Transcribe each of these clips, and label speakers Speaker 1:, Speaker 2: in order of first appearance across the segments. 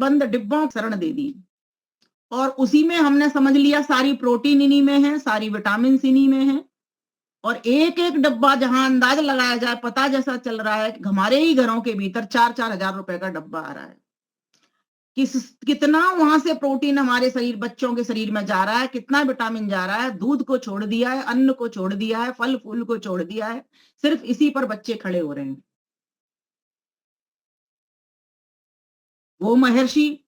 Speaker 1: बंद डिब्बों शरण दे दी और उसी में हमने समझ लिया सारी प्रोटीन इन्हीं में है, सारी विटामिन इन्हीं में है और एक-एक डब्बा जहां अंदाज लगाया जाए, पता जैसा चल रहा है कि हमारे ही घरों के भीतर 4-4 हजार रुपए का डब्बा आ रहा है। कितना वहां से प्रोटीन हमारे शरीर बच्चों के शरीर में जा रहा है, कितना विटामिन जा रहा है, दूध को छोड़ दिया है, अन्न को छोड़ दिया है, फल फूल को छोड़ दिया है, सिर्फ इसी पर बच्चे खड़े हो रहे हैं। वो महर्षि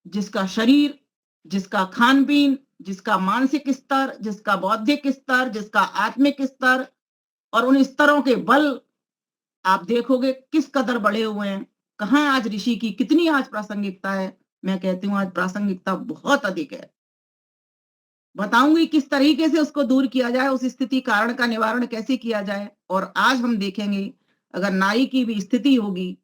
Speaker 1: जिसका शरीर, जिसका खान पीन, जिसका मानसिक स्तर, जिसका बौद्धिक स्तर, जिसका आत्मिक स्तर और उन स्तरों के बल आप देखोगे किस कदर बढ़े हुए हैं। कहाँ आज ऋषि की कितनी आज प्रासंगिकता है। मैं कहती हूँ आज प्रासंगिकता बहुत अधिक है। बताऊंगी किस तरीके से उसको दूर किया जाए, उस स्थिति कारण का निवारण कैसे किया जाए। और आज हम देखेंगे अगर नारी की भी स्थिति होगी,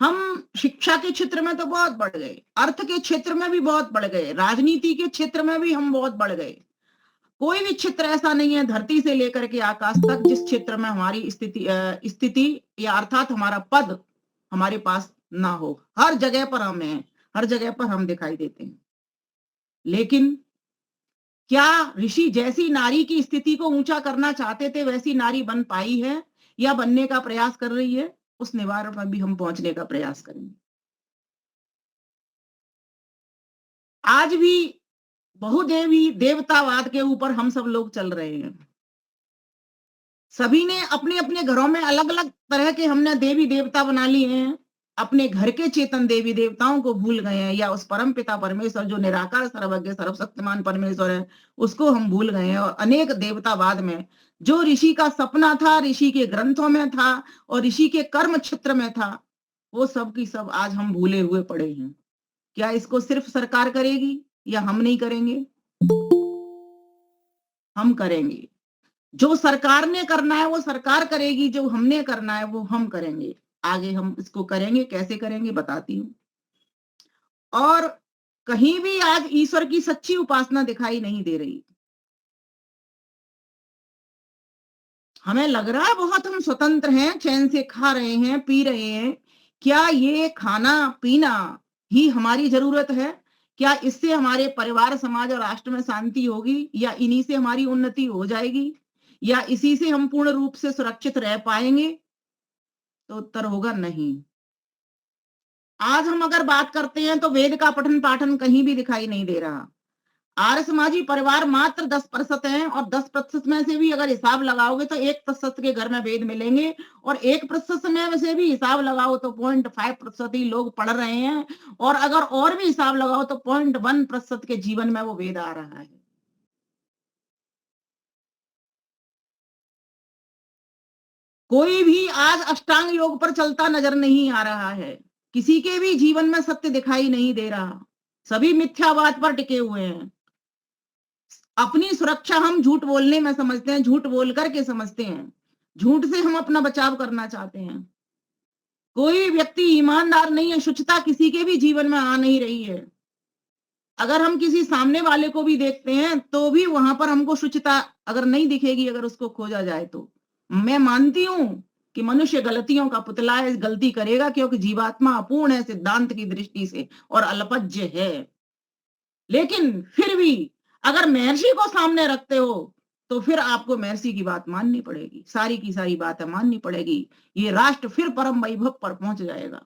Speaker 1: हम शिक्षा के क्षेत्र में तो बहुत बढ़ गए, अर्थ के क्षेत्र में भी बहुत बढ़ गए, राजनीति के क्षेत्र में भी हम बहुत बढ़ गए। कोई भी क्षेत्र ऐसा नहीं है धरती से लेकर के आकाश तक जिस क्षेत्र में हमारी स्थिति या अर्थात हमारा पद हमारे पास ना हो। हर जगह पर हम हैं, हर जगह पर हम दिखाई देते हैं। लेकिन क्या ऋषि जैसी नारी की स्थिति को ऊंचा करना चाहते थे वैसी नारी बन पाई है या बनने का प्रयास कर रही है? उस निवारण में भी हम पहुंचने का प्रयास करेंगे। आज भी बहुदेवी देवतावाद के ऊपर हम सब लोग चल रहे हैं। सभी ने अपने अपने घरों में अलग अलग तरह के हमने देवी देवता बना लिए हैं। अपने घर के चेतन देवी देवताओं को भूल गए हैं या उस परम पिता परमेश्वर जो निराकार सर्वज्ञ सर्वशक्तिमान परमेश्वर है उसको हम भूल गए हैं। और अनेक देवतावाद में जो ऋषि का सपना था, ऋषि के ग्रंथों में था और ऋषि के कर्म क्षेत्र में था, वो सब की सब आज हम भूले हुए पड़े हैं। क्या इसको सिर्फ सरकार करेगी या हम नहीं करेंगे? हम करेंगे। जो सरकार ने करना है वो सरकार करेगी, जो हमने करना है वो हम करेंगे। आगे हम इसको करेंगे, कैसे करेंगे बताती हूँ। और कहीं भी आज ईश्वर की सच्ची उपासना दिखाई नहीं दे रही। हमें लग रहा है बहुत हम स्वतंत्र हैं, चैन से खा रहे हैं, पी रहे हैं। क्या ये खाना पीना ही हमारी जरूरत है? क्या इससे हमारे परिवार, समाज और राष्ट्र में शांति होगी या इन्हीं से हमारी उन्नति हो जाएगी या इसी से हम पूर्ण रूप से सुरक्षित रह पाएंगे? तो उत्तर होगा नहीं। आज हम अगर बात करते हैं तो वेद का पठन पाठन कहीं भी दिखाई नहीं दे रहा। आर्य समाजी परिवार मात्र 10% हैं और 10% में से भी अगर हिसाब लगाओगे तो 1% के घर में वेद मिलेंगे और 1% में से भी हिसाब लगाओ तो 0.5% ही लोग पढ़ रहे हैं और अगर और भी हिसाब लगाओ तो 0.1% के जीवन में वो वेद आ रहा है। कोई भी आज अष्टांग योग पर चलता नजर नहीं आ रहा है। किसी के भी जीवन में सत्य दिखाई नहीं दे रहा। सभी मिथ्यावाद पर टिके हुए हैं। अपनी सुरक्षा हम झूठ बोलने में समझते हैं, झूठ बोल करके समझते हैं। झूठ से हम अपना बचाव करना चाहते हैं। कोई व्यक्ति ईमानदार नहीं है, शुचिता किसी के भी जीवन में आ नहीं रही है। अगर हम किसी सामने वाले को भी देखते हैं तो भी वहां पर हमको शुचिता अगर नहीं दिखेगी, अगर उसको खोजा जाए तो मैं मानती हूं कि मनुष्य गलतियों का पुतला है, गलती करेगा क्योंकि जीवात्मा अपूर्ण है सिद्धांत की दृष्टि से और अल्पज्य है। लेकिन फिर भी अगर महर्षि को सामने रखते हो तो फिर आपको महर्षि की बात माननी पड़ेगी, सारी की सारी बातें माननी पड़ेगी। ये राष्ट्र फिर परम वैभव पर पहुंच जाएगा।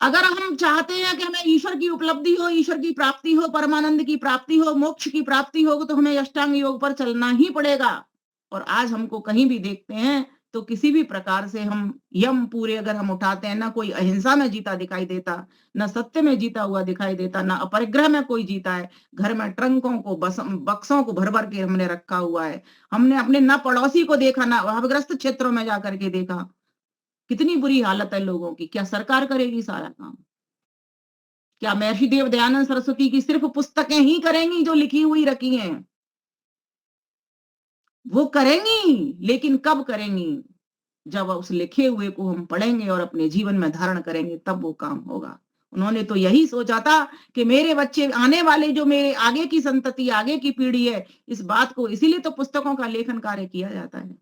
Speaker 1: अगर हम चाहते हैं कि हमें ईश्वर की उपलब्धि हो, ईश्वर की प्राप्ति हो, परमानंद की प्राप्ति हो, मोक्ष की प्राप्ति हो, तो हमें अष्टांग योग पर चलना ही पड़ेगा। और आज हमको कहीं भी देखते हैं तो किसी भी प्रकार से हम यम पूरे अगर हम उठाते हैं, ना कोई अहिंसा में जीता दिखाई देता, ना सत्य में जीता हुआ दिखाई देता, ना अपरिग्रह में कोई जीता है। घर में ट्रंकों को बक्सों को भर भर के हमने रखा हुआ है। हमने अपने ना पड़ोसी को देखा, ना अभावग्रस्त क्षेत्रों में जाकर के देखा। कितनी बुरी हालत है लोगों की। क्या सरकार करेगी सारा काम? क्या महर्षि देव दयानंद सरस्वती की सिर्फ पुस्तकें ही करेंगी जो लिखी हुई रखी हैं? वो करेंगी, लेकिन कब करेंगी? जब उस लिखे हुए को हम पढ़ेंगे और अपने जीवन में धारण करेंगे तब वो काम होगा। उन्होंने तो यही सोचा था कि मेरे बच्चे आने वाले जो मेरे आगे की संतति, आगे की पीढ़ी है, इस बात को, इसीलिए तो पुस्तकों का लेखन कार्य किया जाता है।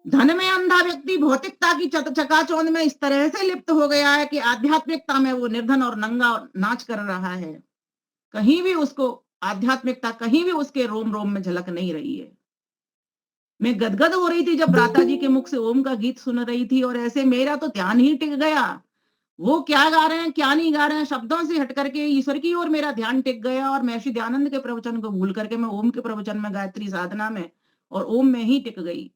Speaker 1: धन में अंधा व्यक्ति भौतिकता की चकाचौंध में इस तरह से लिप्त हो गया है कि आध्यात्मिकता में वो निर्धन और नंगा नाच कर रहा है। कहीं भी उसको आध्यात्मिकता कहीं भी उसके रोम रोम में झलक नहीं रही है। मैं गदगद हो रही थी जब भ्राता जी के मुख से ओम का गीत सुन रही थी, और ऐसे मेरा तो ध्यान ही टिक गया। वो क्या गा रहे हैं क्या नहीं गा रहे हैं, शब्दों से हट करके ईश्वर की ओर मेरा ध्यान टिक गया, और महर्षि दयानंद के प्रवचन को भूल करके मैं ओम के प्रवचन में, गायत्री साधना में और ओम में ही टिक गई।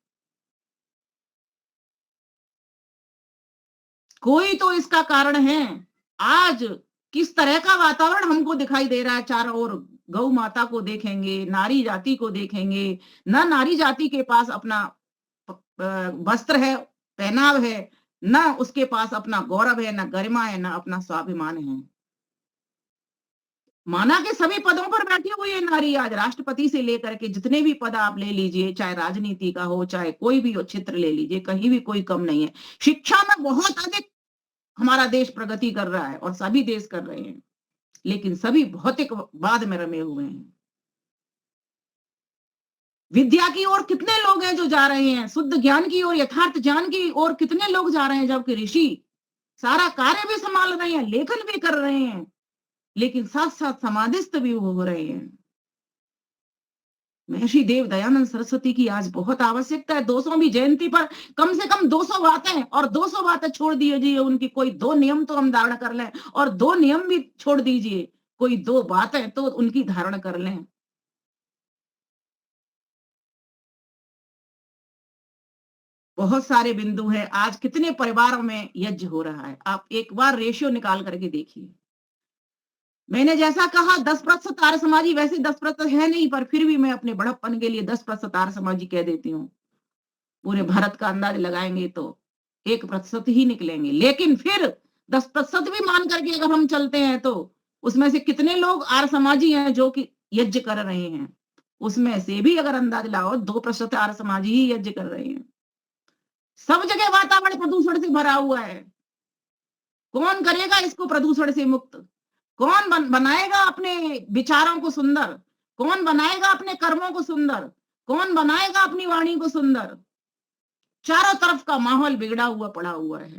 Speaker 1: कोई तो इसका कारण है। आज किस तरह का वातावरण हमको दिखाई दे रहा है चारों ओर। गौ माता को देखेंगे, नारी जाति को देखेंगे, न नारी जाति के पास अपना वस्त्र है, पहनाव है, न उसके पास अपना गौरव है, न गरिमा है, न अपना स्वाभिमान है। माना कि सभी पदों पर बैठी हुई है नारी, आज राष्ट्रपति से लेकर के जितने भी पद आप ले लीजिए, चाहे राजनीति का हो, चाहे कोई भी क्षेत्र ले लीजिए, कहीं भी कोई कम नहीं है। शिक्षा में बहुत अधिक हमारा देश प्रगति कर रहा है और सभी देश कर रहे हैं, लेकिन सभी भौतिकवाद में रमे हुए हैं। विद्या की ओर कितने लोग हैं जो जा रहे हैं, शुद्ध ज्ञान की ओर, यथार्थ ज्ञान की ओर कितने लोग जा रहे हैं, जबकि ऋषि सारा कार्य भी संभाल रहे हैं, लेखन भी कर रहे हैं, लेकिन साथ साथ समाधिस्थ भी हो रहे हैं। महर्षि देव दयानंद सरस्वती की आज बहुत आवश्यकता है। 200वीं जयंती पर कम से कम 200 बातें, और 200 बातें छोड़ दीजिए उनकी, कोई 2 नियम तो हम धारण कर लें, और 2 नियम भी छोड़ दीजिए, कोई 2 बातें तो उनकी धारण कर लें। बहुत सारे बिंदु हैं। आज कितने परिवारों में यज्ञ हो रहा है, आप एक बार रेशियो निकाल करके देखिए। मैंने जैसा कहा 10% आर्य समाजी, वैसे 10% है नहीं, पर फिर भी मैं अपने बड़प्पन के लिए 10% आर्य समाजी कह देती हूँ। पूरे भारत का अंदाज लगाएंगे तो 1% ही निकलेंगे, लेकिन फिर 10% भी मान करके अगर हम चलते हैं तो उसमें से कितने लोग आर्य समाजी हैं जो कि यज्ञ कर रहे हैं। उसमें से भी अगर अंदाज लाओ 2% आर्य समाजी ही यज्ञ कर रहे हैं। सब जगह वातावरण प्रदूषण से भरा हुआ है। कौन करेगा इसको प्रदूषण से मुक्त? कौन बनाएगा अपने विचारों को सुंदर? कौन बनाएगा अपने कर्मों को सुंदर? कौन बनाएगा अपनी वाणी को सुंदर? चारों तरफ का माहौल बिगड़ा हुआ पड़ा हुआ है।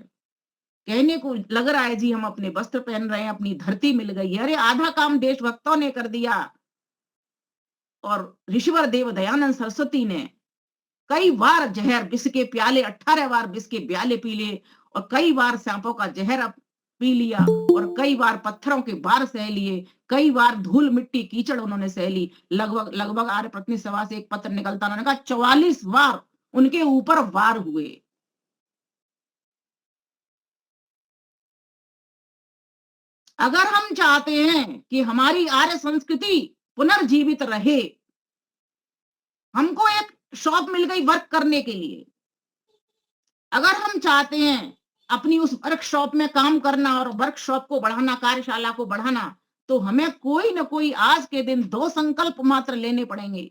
Speaker 1: कहने को लग रहा है जी हम अपने वस्त्र पहन रहे हैं, अपनी धरती मिल गई है। अरे आधा काम देशभक्तों ने कर दिया, और ऋषिवर देव दयानंद सरस्वती ने कई बार जहर विष के प्याले, 18 बार विष के प्याले पी लिए, और कई बार सांपों का जहर पी लिया, और कई बार पत्थरों के बार सह लिए, कई बार धूल मिट्टी कीचड़ उन्होंने सह ली। लगभग लगभग आर्य पत्नी सभा से एक पत्र निकलता, उन्होंने कहा 44 बार उनके ऊपर वार हुए। अगर हम चाहते हैं कि हमारी आर्य संस्कृति पुनर्जीवित रहे, हमको एक शॉप मिल गई वर्क करने के लिए। अगर हम चाहते हैं अपनी उस वर्कशॉप में काम करना और वर्कशॉप को बढ़ाना, कार्यशाला को बढ़ाना, तो हमें कोई ना कोई आज के दिन 2 संकल्प मात्र लेने पड़ेंगे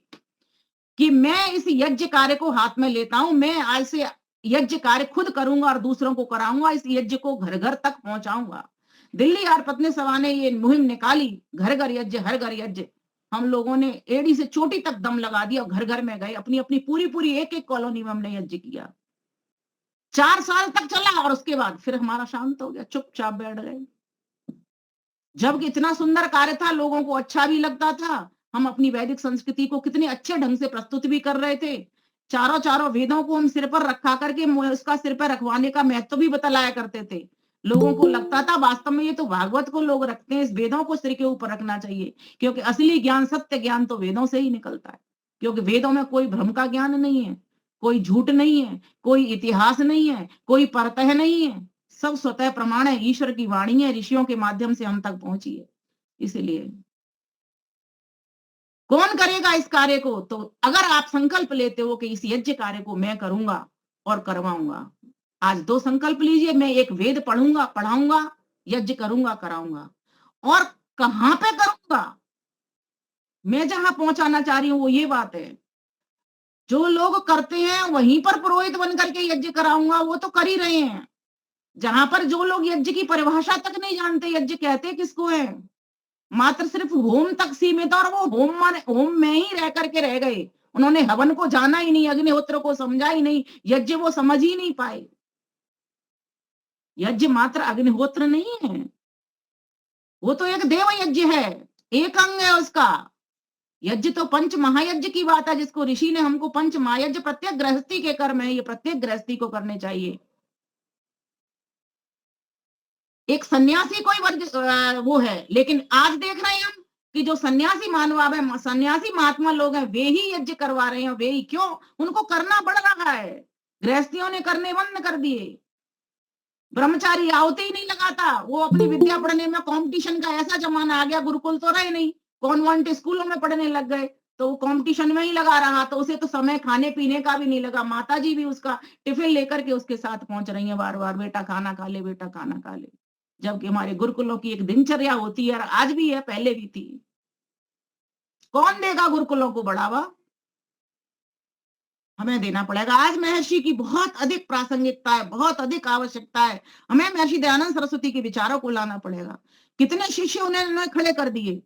Speaker 1: कि मैं इस यज्ञ कार्य को हाथ में लेता हूं। मैं आज से यज्ञ कार्य खुद करूंगा और दूसरों को कराऊंगा। इस यज्ञ को घर घर तक पहुंचाऊंगा। दिल्ली आर्य पत्नी सभा ने ये मुहिम निकाली, घर घर यज्ञ, हर घर यज्ञ। हम लोगों ने एड़ी से चोटी तक दम लगा दिया, घर घर में गए, अपनी अपनी पूरी पूरी एक एक कॉलोनी में हमने यज्ञ किया। 4 साल तक चला, और उसके बाद फिर हमारा शांत हो गया, चुपचाप बैठ गए। जबकि इतना सुंदर कार्य था, लोगों को अच्छा भी लगता था, हम अपनी वैदिक संस्कृति को कितने अच्छे ढंग से प्रस्तुत भी कर रहे थे। चारों चारों वेदों को हम सिर पर रखा करके उसका सिर पर रखवाने का महत्व भी बतलाया करते थे। लोगों को लगता था वास्तव में ये तो भागवत को लोग रखते हैं, इस वेदों को सिर के ऊपर रखना चाहिए, क्योंकि असली ज्ञान, सत्य ज्ञान तो वेदों से ही निकलता है। क्योंकि वेदों में कोई भ्रम का ज्ञान नहीं है, कोई झूठ नहीं है, कोई इतिहास नहीं है, कोई परतः नहीं है। सब स्वतः प्रमाण है, ईश्वर की वाणी है, ऋषियों के माध्यम से हम तक पहुंची है। इसलिए कौन करेगा इस कार्य को? तो अगर आप संकल्प लेते हो कि इस यज्ञ कार्य को मैं करूंगा और करवाऊंगा, आज 2 संकल्प लीजिए। मैं एक वेद पढ़ूंगा, पढ़ाऊंगा, यज्ञ करूंगा, कराऊंगा। और कहां पे करूंगा? मैं जहां पहुंचाना चाह रही हूं वो ये बात है, जो लोग करते हैं वहीं पर पुरोहित बन करके यज्ञ कराऊंगा, वो तो कर ही रहे हैं। जहां पर जो लोग यज्ञ की परिभाषा तक नहीं जानते, यज्ञ कहते किसको है, मात्र सिर्फ होम तक सीमित, और वो होम में ही रह करके रह गए। उन्होंने हवन को जाना ही नहीं, अग्निहोत्र को समझा ही नहीं, यज्ञ वो समझ ही नहीं पाए। यज्ञ मात्र अग्निहोत्र नहीं है, वो तो एक देव यज्ञ है, एक अंग है उसका। यज्ञ तो पंच महायज्ञ की बात है, जिसको ऋषि ने हमको पंच महायज्ञ प्रत्येक गृहस्थी के कर्म है, ये प्रत्येक गृहस्थी को करने चाहिए। एक सन्यासी कोई वर्ग वो है, लेकिन आज देख रहे हैं हम कि जो सन्यासी मानव है, सन्यासी महात्मा लोग हैं, वे ही यज्ञ करवा रहे हैं। वे ही क्यों? उनको करना पड़ रहा है, गृहस्थियों ने करने बंद कर दिए। ब्रह्मचारी आहुति ही नहीं लगाता, वो अपनी विद्या पढ़ने में कंपटीशन का ऐसा जमाना आ गया, गुरुकुल तो रहे नहीं, कॉन्वेंट स्कूलों में पढ़ने लग गए, तो वो कंपटीशन में ही लगा रहा, तो उसे तो समय खाने पीने का भी नहीं लगा। माता जी भी उसका टिफिन लेकर के उसके साथ पहुंच रही है बार बार, बेटा खाना खा ले, बेटा खाना खा ले। जबकि हमारे गुरुकुलों की एक दिनचर्या होती है, आज भी है, पहले भी थी। कौन देगा गुरुकुलों को बढ़ावा? हमें देना पड़ेगा। आज महर्षि की बहुत अधिक प्रासंगिकता है, बहुत अधिक आवश्यकता है। हमें महर्षि दयानंद सरस्वती के विचारों को लाना पड़ेगा। कितने शिष्य उन्होंने खड़े कर दिए।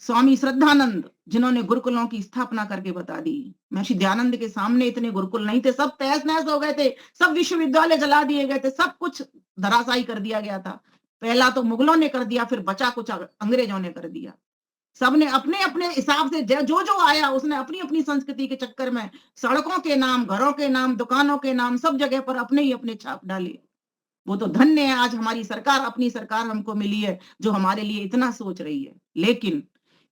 Speaker 1: स्वामी श्रद्धानंद, जिन्होंने गुरुकुलों की स्थापना करके बता दी। महर्षि दयानंद के सामने इतने गुरुकुल नहीं थे, सब तहस नहस हो गए थे, सब विश्वविद्यालय जला दिए गए थे, सब कुछ धराशायी कर दिया गया था। पहला तो मुगलों ने कर दिया, फिर बचा कुछ अंग्रेजों ने कर दिया। सबने अपने अपने हिसाब से जो जो आया उसने अपनी अपनी संस्कृति के चक्कर में सड़कों के नाम, घरों के नाम, दुकानों के नाम, सब जगह पर अपने ही अपने छाप डाले। वो तो धन्य है, आज हमारी सरकार, अपनी सरकार हमको मिली है जो हमारे लिए इतना सोच रही है। लेकिन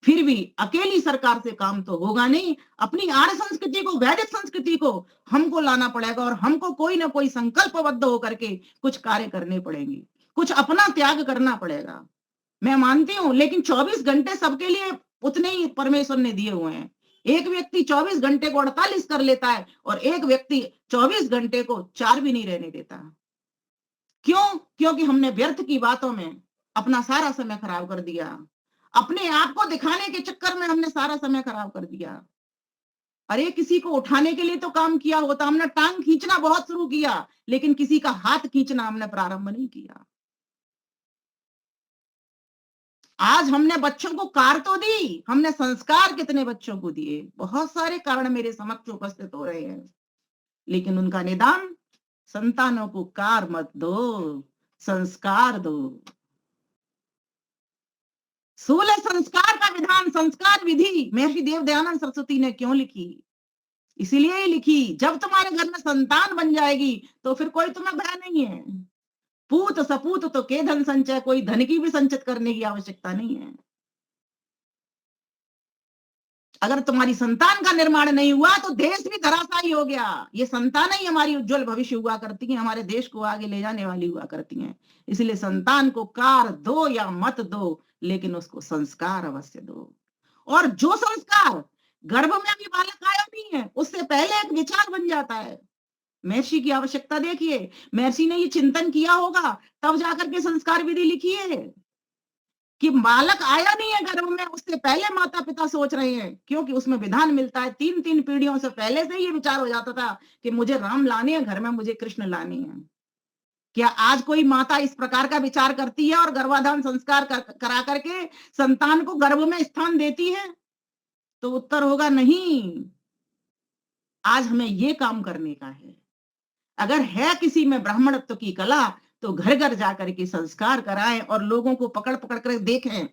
Speaker 1: फिर भी अकेली सरकार से काम तो होगा नहीं। अपनी आर्य संस्कृति को, वैदिक संस्कृति को हमको लाना पड़ेगा, और हमको कोई ना कोई संकल्पबद्ध होकर के कुछ कार्य करने पड़ेंगे, कुछ अपना त्याग करना पड़ेगा। मैं मानती हूं, लेकिन 24 घंटे सबके लिए उतने ही परमेश्वर ने दिए हुए हैं। एक व्यक्ति 24 घंटे को 48 कर लेता है, और एक व्यक्ति 24 घंटे को 4 भी नहीं रहने देता। क्यों? क्योंकि हमने व्यर्थ की बातों में अपना सारा समय खराब कर दिया। अपने आप को दिखाने के चक्कर में हमने सारा समय खराब कर दिया। अरे किसी को उठाने के लिए तो काम किया होता, हमने टांग खींचना बहुत शुरू किया, लेकिन किसी का हाथ खींचना हमने प्रारंभ नहीं किया। आज हमने बच्चों को कार तो दी, हमने संस्कार कितने बच्चों को दिए? बहुत सारे कारण मेरे समक्ष उपस्थित हो रहे हैं, लेकिन उनका निदान, संतानों को कार मत दो, संस्कार दो। सोलह संस्कार का विधान, संस्कार विधि महर्षि देव दयानंद सरस्वती ने क्यों लिखी? इसीलिए ही लिखी, जब तुम्हारे घर में संतान बन जाएगी तो फिर कोई तुम्हें भय नहीं है। पूत सपूत तो के धन संचय, कोई धन की भी संचित करने की आवश्यकता नहीं है। अगर तुम्हारी संतान का निर्माण नहीं हुआ तो देश भी धराशायी हो गया। ये संतान ही हमारी उज्जवल भविष्य हुआ करती है, हमारे देश को आगे ले जाने वाली हुआ करती हैं। इसलिए संतान को कार दो या मत दो, लेकिन उसको संस्कार अवश्य दो। और जो संस्कार गर्भ में भी बालक आया नहीं है, उससे पहले एक विचार बन जाता है। महर्षि की आवश्यकता देखिए, महर्षि ने ये चिंतन किया होगा, तब जाकर के संस्कार विधि लिखी है कि बालक आया नहीं है गर्भ में, उससे पहले माता पिता सोच रहे हैं, क्योंकि उसमें विधान मिलता है। 3-3 पीढ़ियों से पहले से ये विचार हो जाता था कि मुझे राम लाने हैं घर में, मुझे कृष्ण लाने हैं। क्या आज कोई माता इस प्रकार का विचार करती है और गर्भाधान संस्कार करा करके संतान को गर्भ में स्थान देती है? तो उत्तर होगा नहीं। आज हमें ये काम करने का है। अगर है किसी में ब्राह्मणत्व की कला, तो घर घर जाकर के संस्कार कराएं और लोगों को पकड़ पकड़ कर देखें।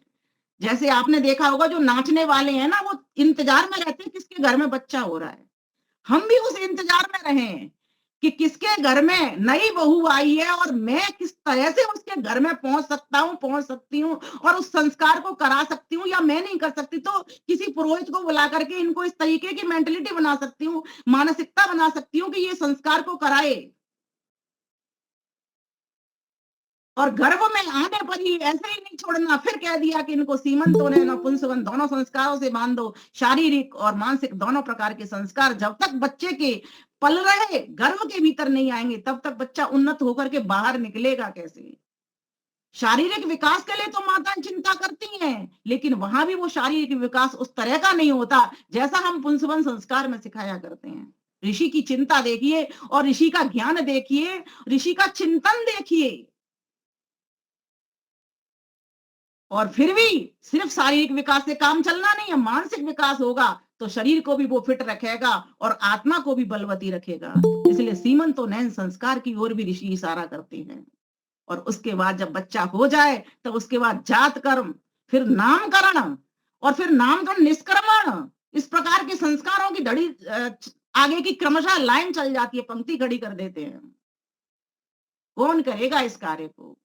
Speaker 1: जैसे आपने देखा होगा, जो नाचने वाले हैं ना, वो इंतजार में रहते हैं किसके घर में बच्चा हो रहा है। हम भी उस इंतजार में रहें कि किसके घर में नई बहू आई है और मैं किस तरह से उसके घर में पहुंच सकता हूं, पहुंच सकती हूं, और उस संस्कार को करा सकती हूं, या मैं नहीं कर सकती तो किसी पुरोहित को बुला करके इनको इस तरीके की मेंटलिटी बना सकती हूँ, मानसिकता बना सकती हूँ कि ये संस्कार को कराए। और गर्भ में आने पर ही ऐसे ही नहीं छोड़ना, फिर कह दिया कि इनको सीमंत होने नपुंसकन दोनों संस्कारों से बांध दो। शारीरिक और मानसिक दोनों प्रकार के संस्कार जब तक बच्चे के पल रहे गर्भ के भीतर नहीं आएंगे, तब तक बच्चा उन्नत होकर के बाहर निकलेगा कैसे? शारीरिक विकास के लिए तो माताएं चिंता करती हैं, लेकिन वहां भी वो शारीरिक विकास उस तरह का नहीं होता जैसा हम पुंसवन संस्कार में सिखाया करते हैं। ऋषि की चिंता देखिए, और ऋषि का ज्ञान देखिए, ऋषि का चिंतन देखिए। और फिर भी सिर्फ शारीरिक विकास से काम चलना नहीं है, मानसिक विकास होगा तो शरीर को भी वो फिट रखेगा और आत्मा को भी बलवती रखेगा। इसलिए सीमंतोन्नयन संस्कार की ओर भी ऋषि इशारा करते हैं। और उसके बाद जब बच्चा हो जाए तो उसके बाद जात कर्म, फिर नामकरण और फिर नामकरण निष्क्रमण, इस प्रकार के संस्कारों की धड़ी आगे की क्रमशः लाइन चल जाती है, पंक्ति खड़ी कर देते हैं। कौन करेगा इस कार्य को?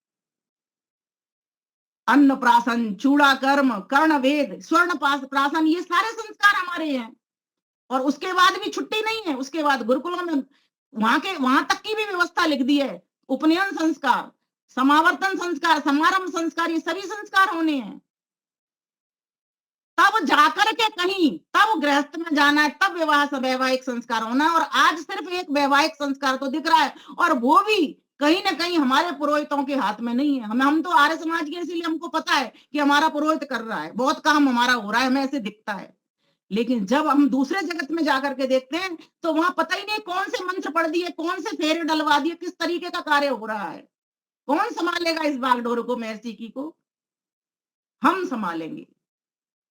Speaker 1: अन्न प्राशन, चूड़ा कर्म, कर्ण वेद, स्वर्ण प्राशन, ये सारे संस्कार हमारे हैं। और उसके बाद भी छुट्टी नहीं है, उसके बाद गुरुकुलों में वहां तक की भी व्यवस्था लिख दी है। उपनयन संस्कार, समावर्तन संस्कार, समारंभ संस्कार, ये सभी संस्कार होने हैं। तब जाकर के कहीं, तब गृहस्थ में जाना है, तब वैवाहिक संस्कार होना है। और आज सिर्फ एक वैवाहिक संस्कार तो दिख रहा है, और वो भी कहीं ना कहीं हमारे पुरोहितों के हाथ में नहीं है। हम तो आर्य समाज के, इसीलिए हमको पता है कि हमारा पुरोहित कर रहा है, बहुत काम हमारा हो रहा है, हमें ऐसे दिखता है। लेकिन जब हम दूसरे जगत में जाकर के देखते हैं तो वहां पता ही नहीं कौन से मंत्र पढ़ दिए, कौन से फेरे डलवा दिए, किस तरीके का कार्य हो रहा है। कौन संभालेगा इस बागडोर को, महर्षि की को? हम संभालेंगे।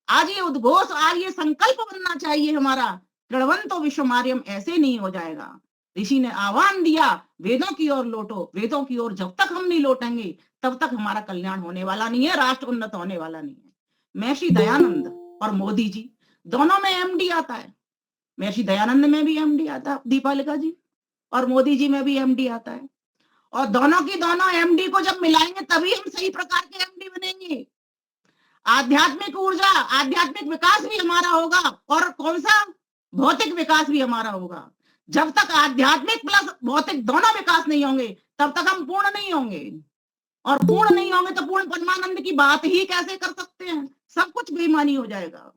Speaker 1: आज ये उद्घोष, आज ये संकल्प बनना चाहिए हमारा, कृणवंतो विश्वमार्यम ऐसे नहीं हो जाएगा। ऋषि ने आह्वान दिया, वेदों की ओर लौटो। वेदों की ओर जब तक हम नहीं लौटेंगे तब तक हमारा कल्याण होने वाला नहीं है, राष्ट्र उन्नत होने वाला नहीं है। महर्षि दयानंद और मोदी जी दोनों में एमडी आता है। महर्षि दयानंद में भी एमडी आता है, दीपालिका जी, और मोदी जी में भी एमडी आता है। और दोनों की दोनों एमडी को जब मिलाएंगे तभी हम सही प्रकार के एमडी बनेंगे। आध्यात्मिक ऊर्जा, आध्यात्मिक विकास भी हमारा होगा, और कौन सा, भौतिक विकास भी हमारा होगा। जब तक आध्यात्मिक प्लस भौतिक दोनों विकास नहीं होंगे तब तक हम पूर्ण नहीं होंगे, और पूर्ण नहीं होंगे तो पूर्ण परमानंद की बात ही कैसे कर सकते हैं? सब कुछ बेईमानी हो जाएगा।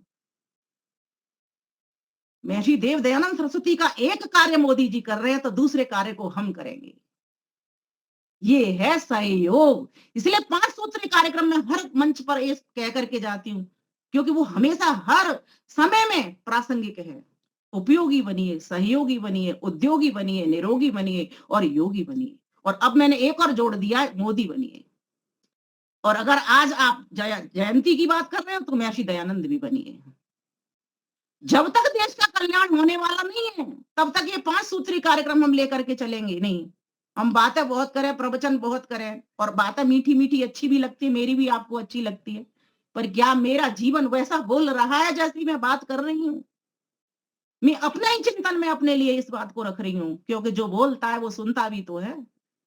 Speaker 1: महर्षि देव दयानंद सरस्वती का एक कार्य मोदी जी कर रहे हैं तो दूसरे कार्य को हम करेंगे, ये है सहयोग। इसलिए 5 सूत्री कार्यक्रम में हर मंच पर ये कह करके जाती हूँ, क्योंकि वो हमेशा हर समय में प्रासंगिक है। उपयोगी बनिए, सहयोगी बनिए, उद्योगी बनिए, निरोगी बनिए और योगी बनिए। और अब मैंने एक और जोड़ दिया है, मोदी बनिए। और अगर आज आप जयंती की बात कर रहे हो तो महर्षि दयानंद भी बनिए। जब तक देश का कल्याण होने वाला नहीं है तब तक ये 5 सूत्री कार्यक्रम हम लेकर के चलेंगे नहीं। हम बातें बहुत करें, प्रवचन बहुत करें, और बातें मीठी मीठी अच्छी भी लगती है, मेरी भी आपको अच्छी लगती है, पर क्या मेरा जीवन वैसा बोल रहा है जैसी मैं बात कर रही हूँ? मैं अपना ही चिंतन में अपने लिए इस बात को रख रही हूँ, क्योंकि जो बोलता है वो सुनता भी तो है,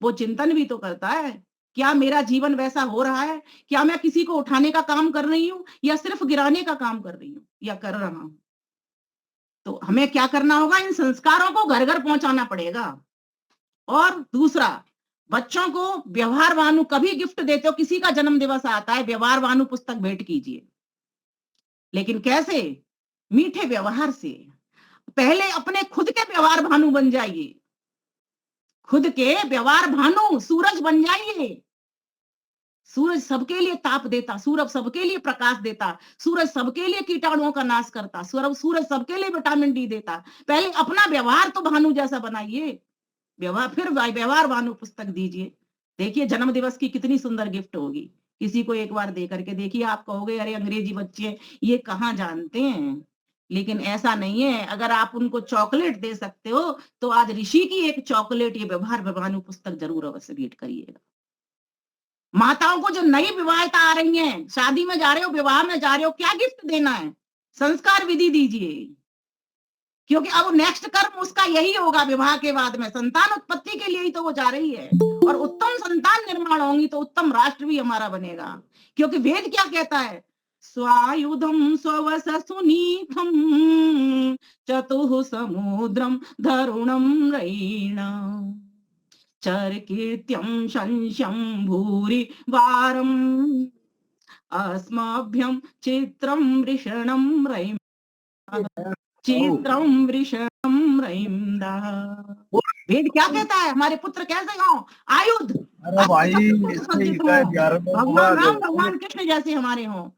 Speaker 1: वो चिंतन भी तो करता है। क्या मेरा जीवन वैसा हो रहा है? क्या मैं किसी को उठाने का काम कर रही हूँ या सिर्फ गिराने का काम कर रही हूँ या कर रहा हूं? तो हमें क्या करना होगा? इन संस्कारों को घर घर पहुंचाना पड़ेगा। और दूसरा, बच्चों को व्यवहार भानु, कभी गिफ्ट देते हो, किसी का जन्म दिवस आता है, व्यवहार भानु पुस्तक भेंट कीजिए, लेकिन कैसे? मीठे व्यवहार से। पहले अपने खुद के व्यवहार भानु बन जाइए, खुद के व्यवहार भानु सूरज बन जाइए। सूरज सबके लिए ताप देता, सूरज सबके लिए प्रकाश देता, सूरज सबके लिए कीटाणुओं का नाश करता, सूरज सबके लिए विटामिन डी देता। पहले अपना व्यवहार तो भानु जैसा बनाइए, व्यवहार, फिर व्यवहार भानु पुस्तक दीजिए। देखिए जन्म दिवस की कितनी सुंदर गिफ्ट होगी। किसी को एक बार दे करके देखिए, आप कहोगे अरे अंग्रेजी बच्चे ये कहाँ जानते हैं। लेकिन ऐसा नहीं है, अगर आप उनको चॉकलेट दे सकते हो तो आज ऋषि की एक चॉकलेट, ये व्यवहार भानु पुस्तक जरूर अवश्य भेंट करिएगा। माताओं को जो नई विवाहिता आ रही हैं, शादी में जा रहे हो, विवाह में जा रहे हो, क्या गिफ्ट देना है? संस्कार विधि दीजिए, क्योंकि अब नेक्स्ट कर्म उसका यही होगा। विवाह के बाद में संतान उत्पत्ति के लिए ही तो वो जा रही है, और उत्तम संतान निर्माण होंगी तो उत्तम राष्ट्र भी हमारा बनेगा। क्योंकि वेद क्या कहता है? स्वायुधम स्ववस सुनीथम चतुः समुद्रम धरुणम रैणा चरकीर्त्यं शंशं भूरि वारम् अस्मभ्यं चित्रं वृषणं रैम, चित्रं वृषणं रैमदा। वेद क्या कहता है? हमारे पुत्र कैसे हो? आयुध, भगवान राम, भगवान कृष्ण जैसे हमारे हों।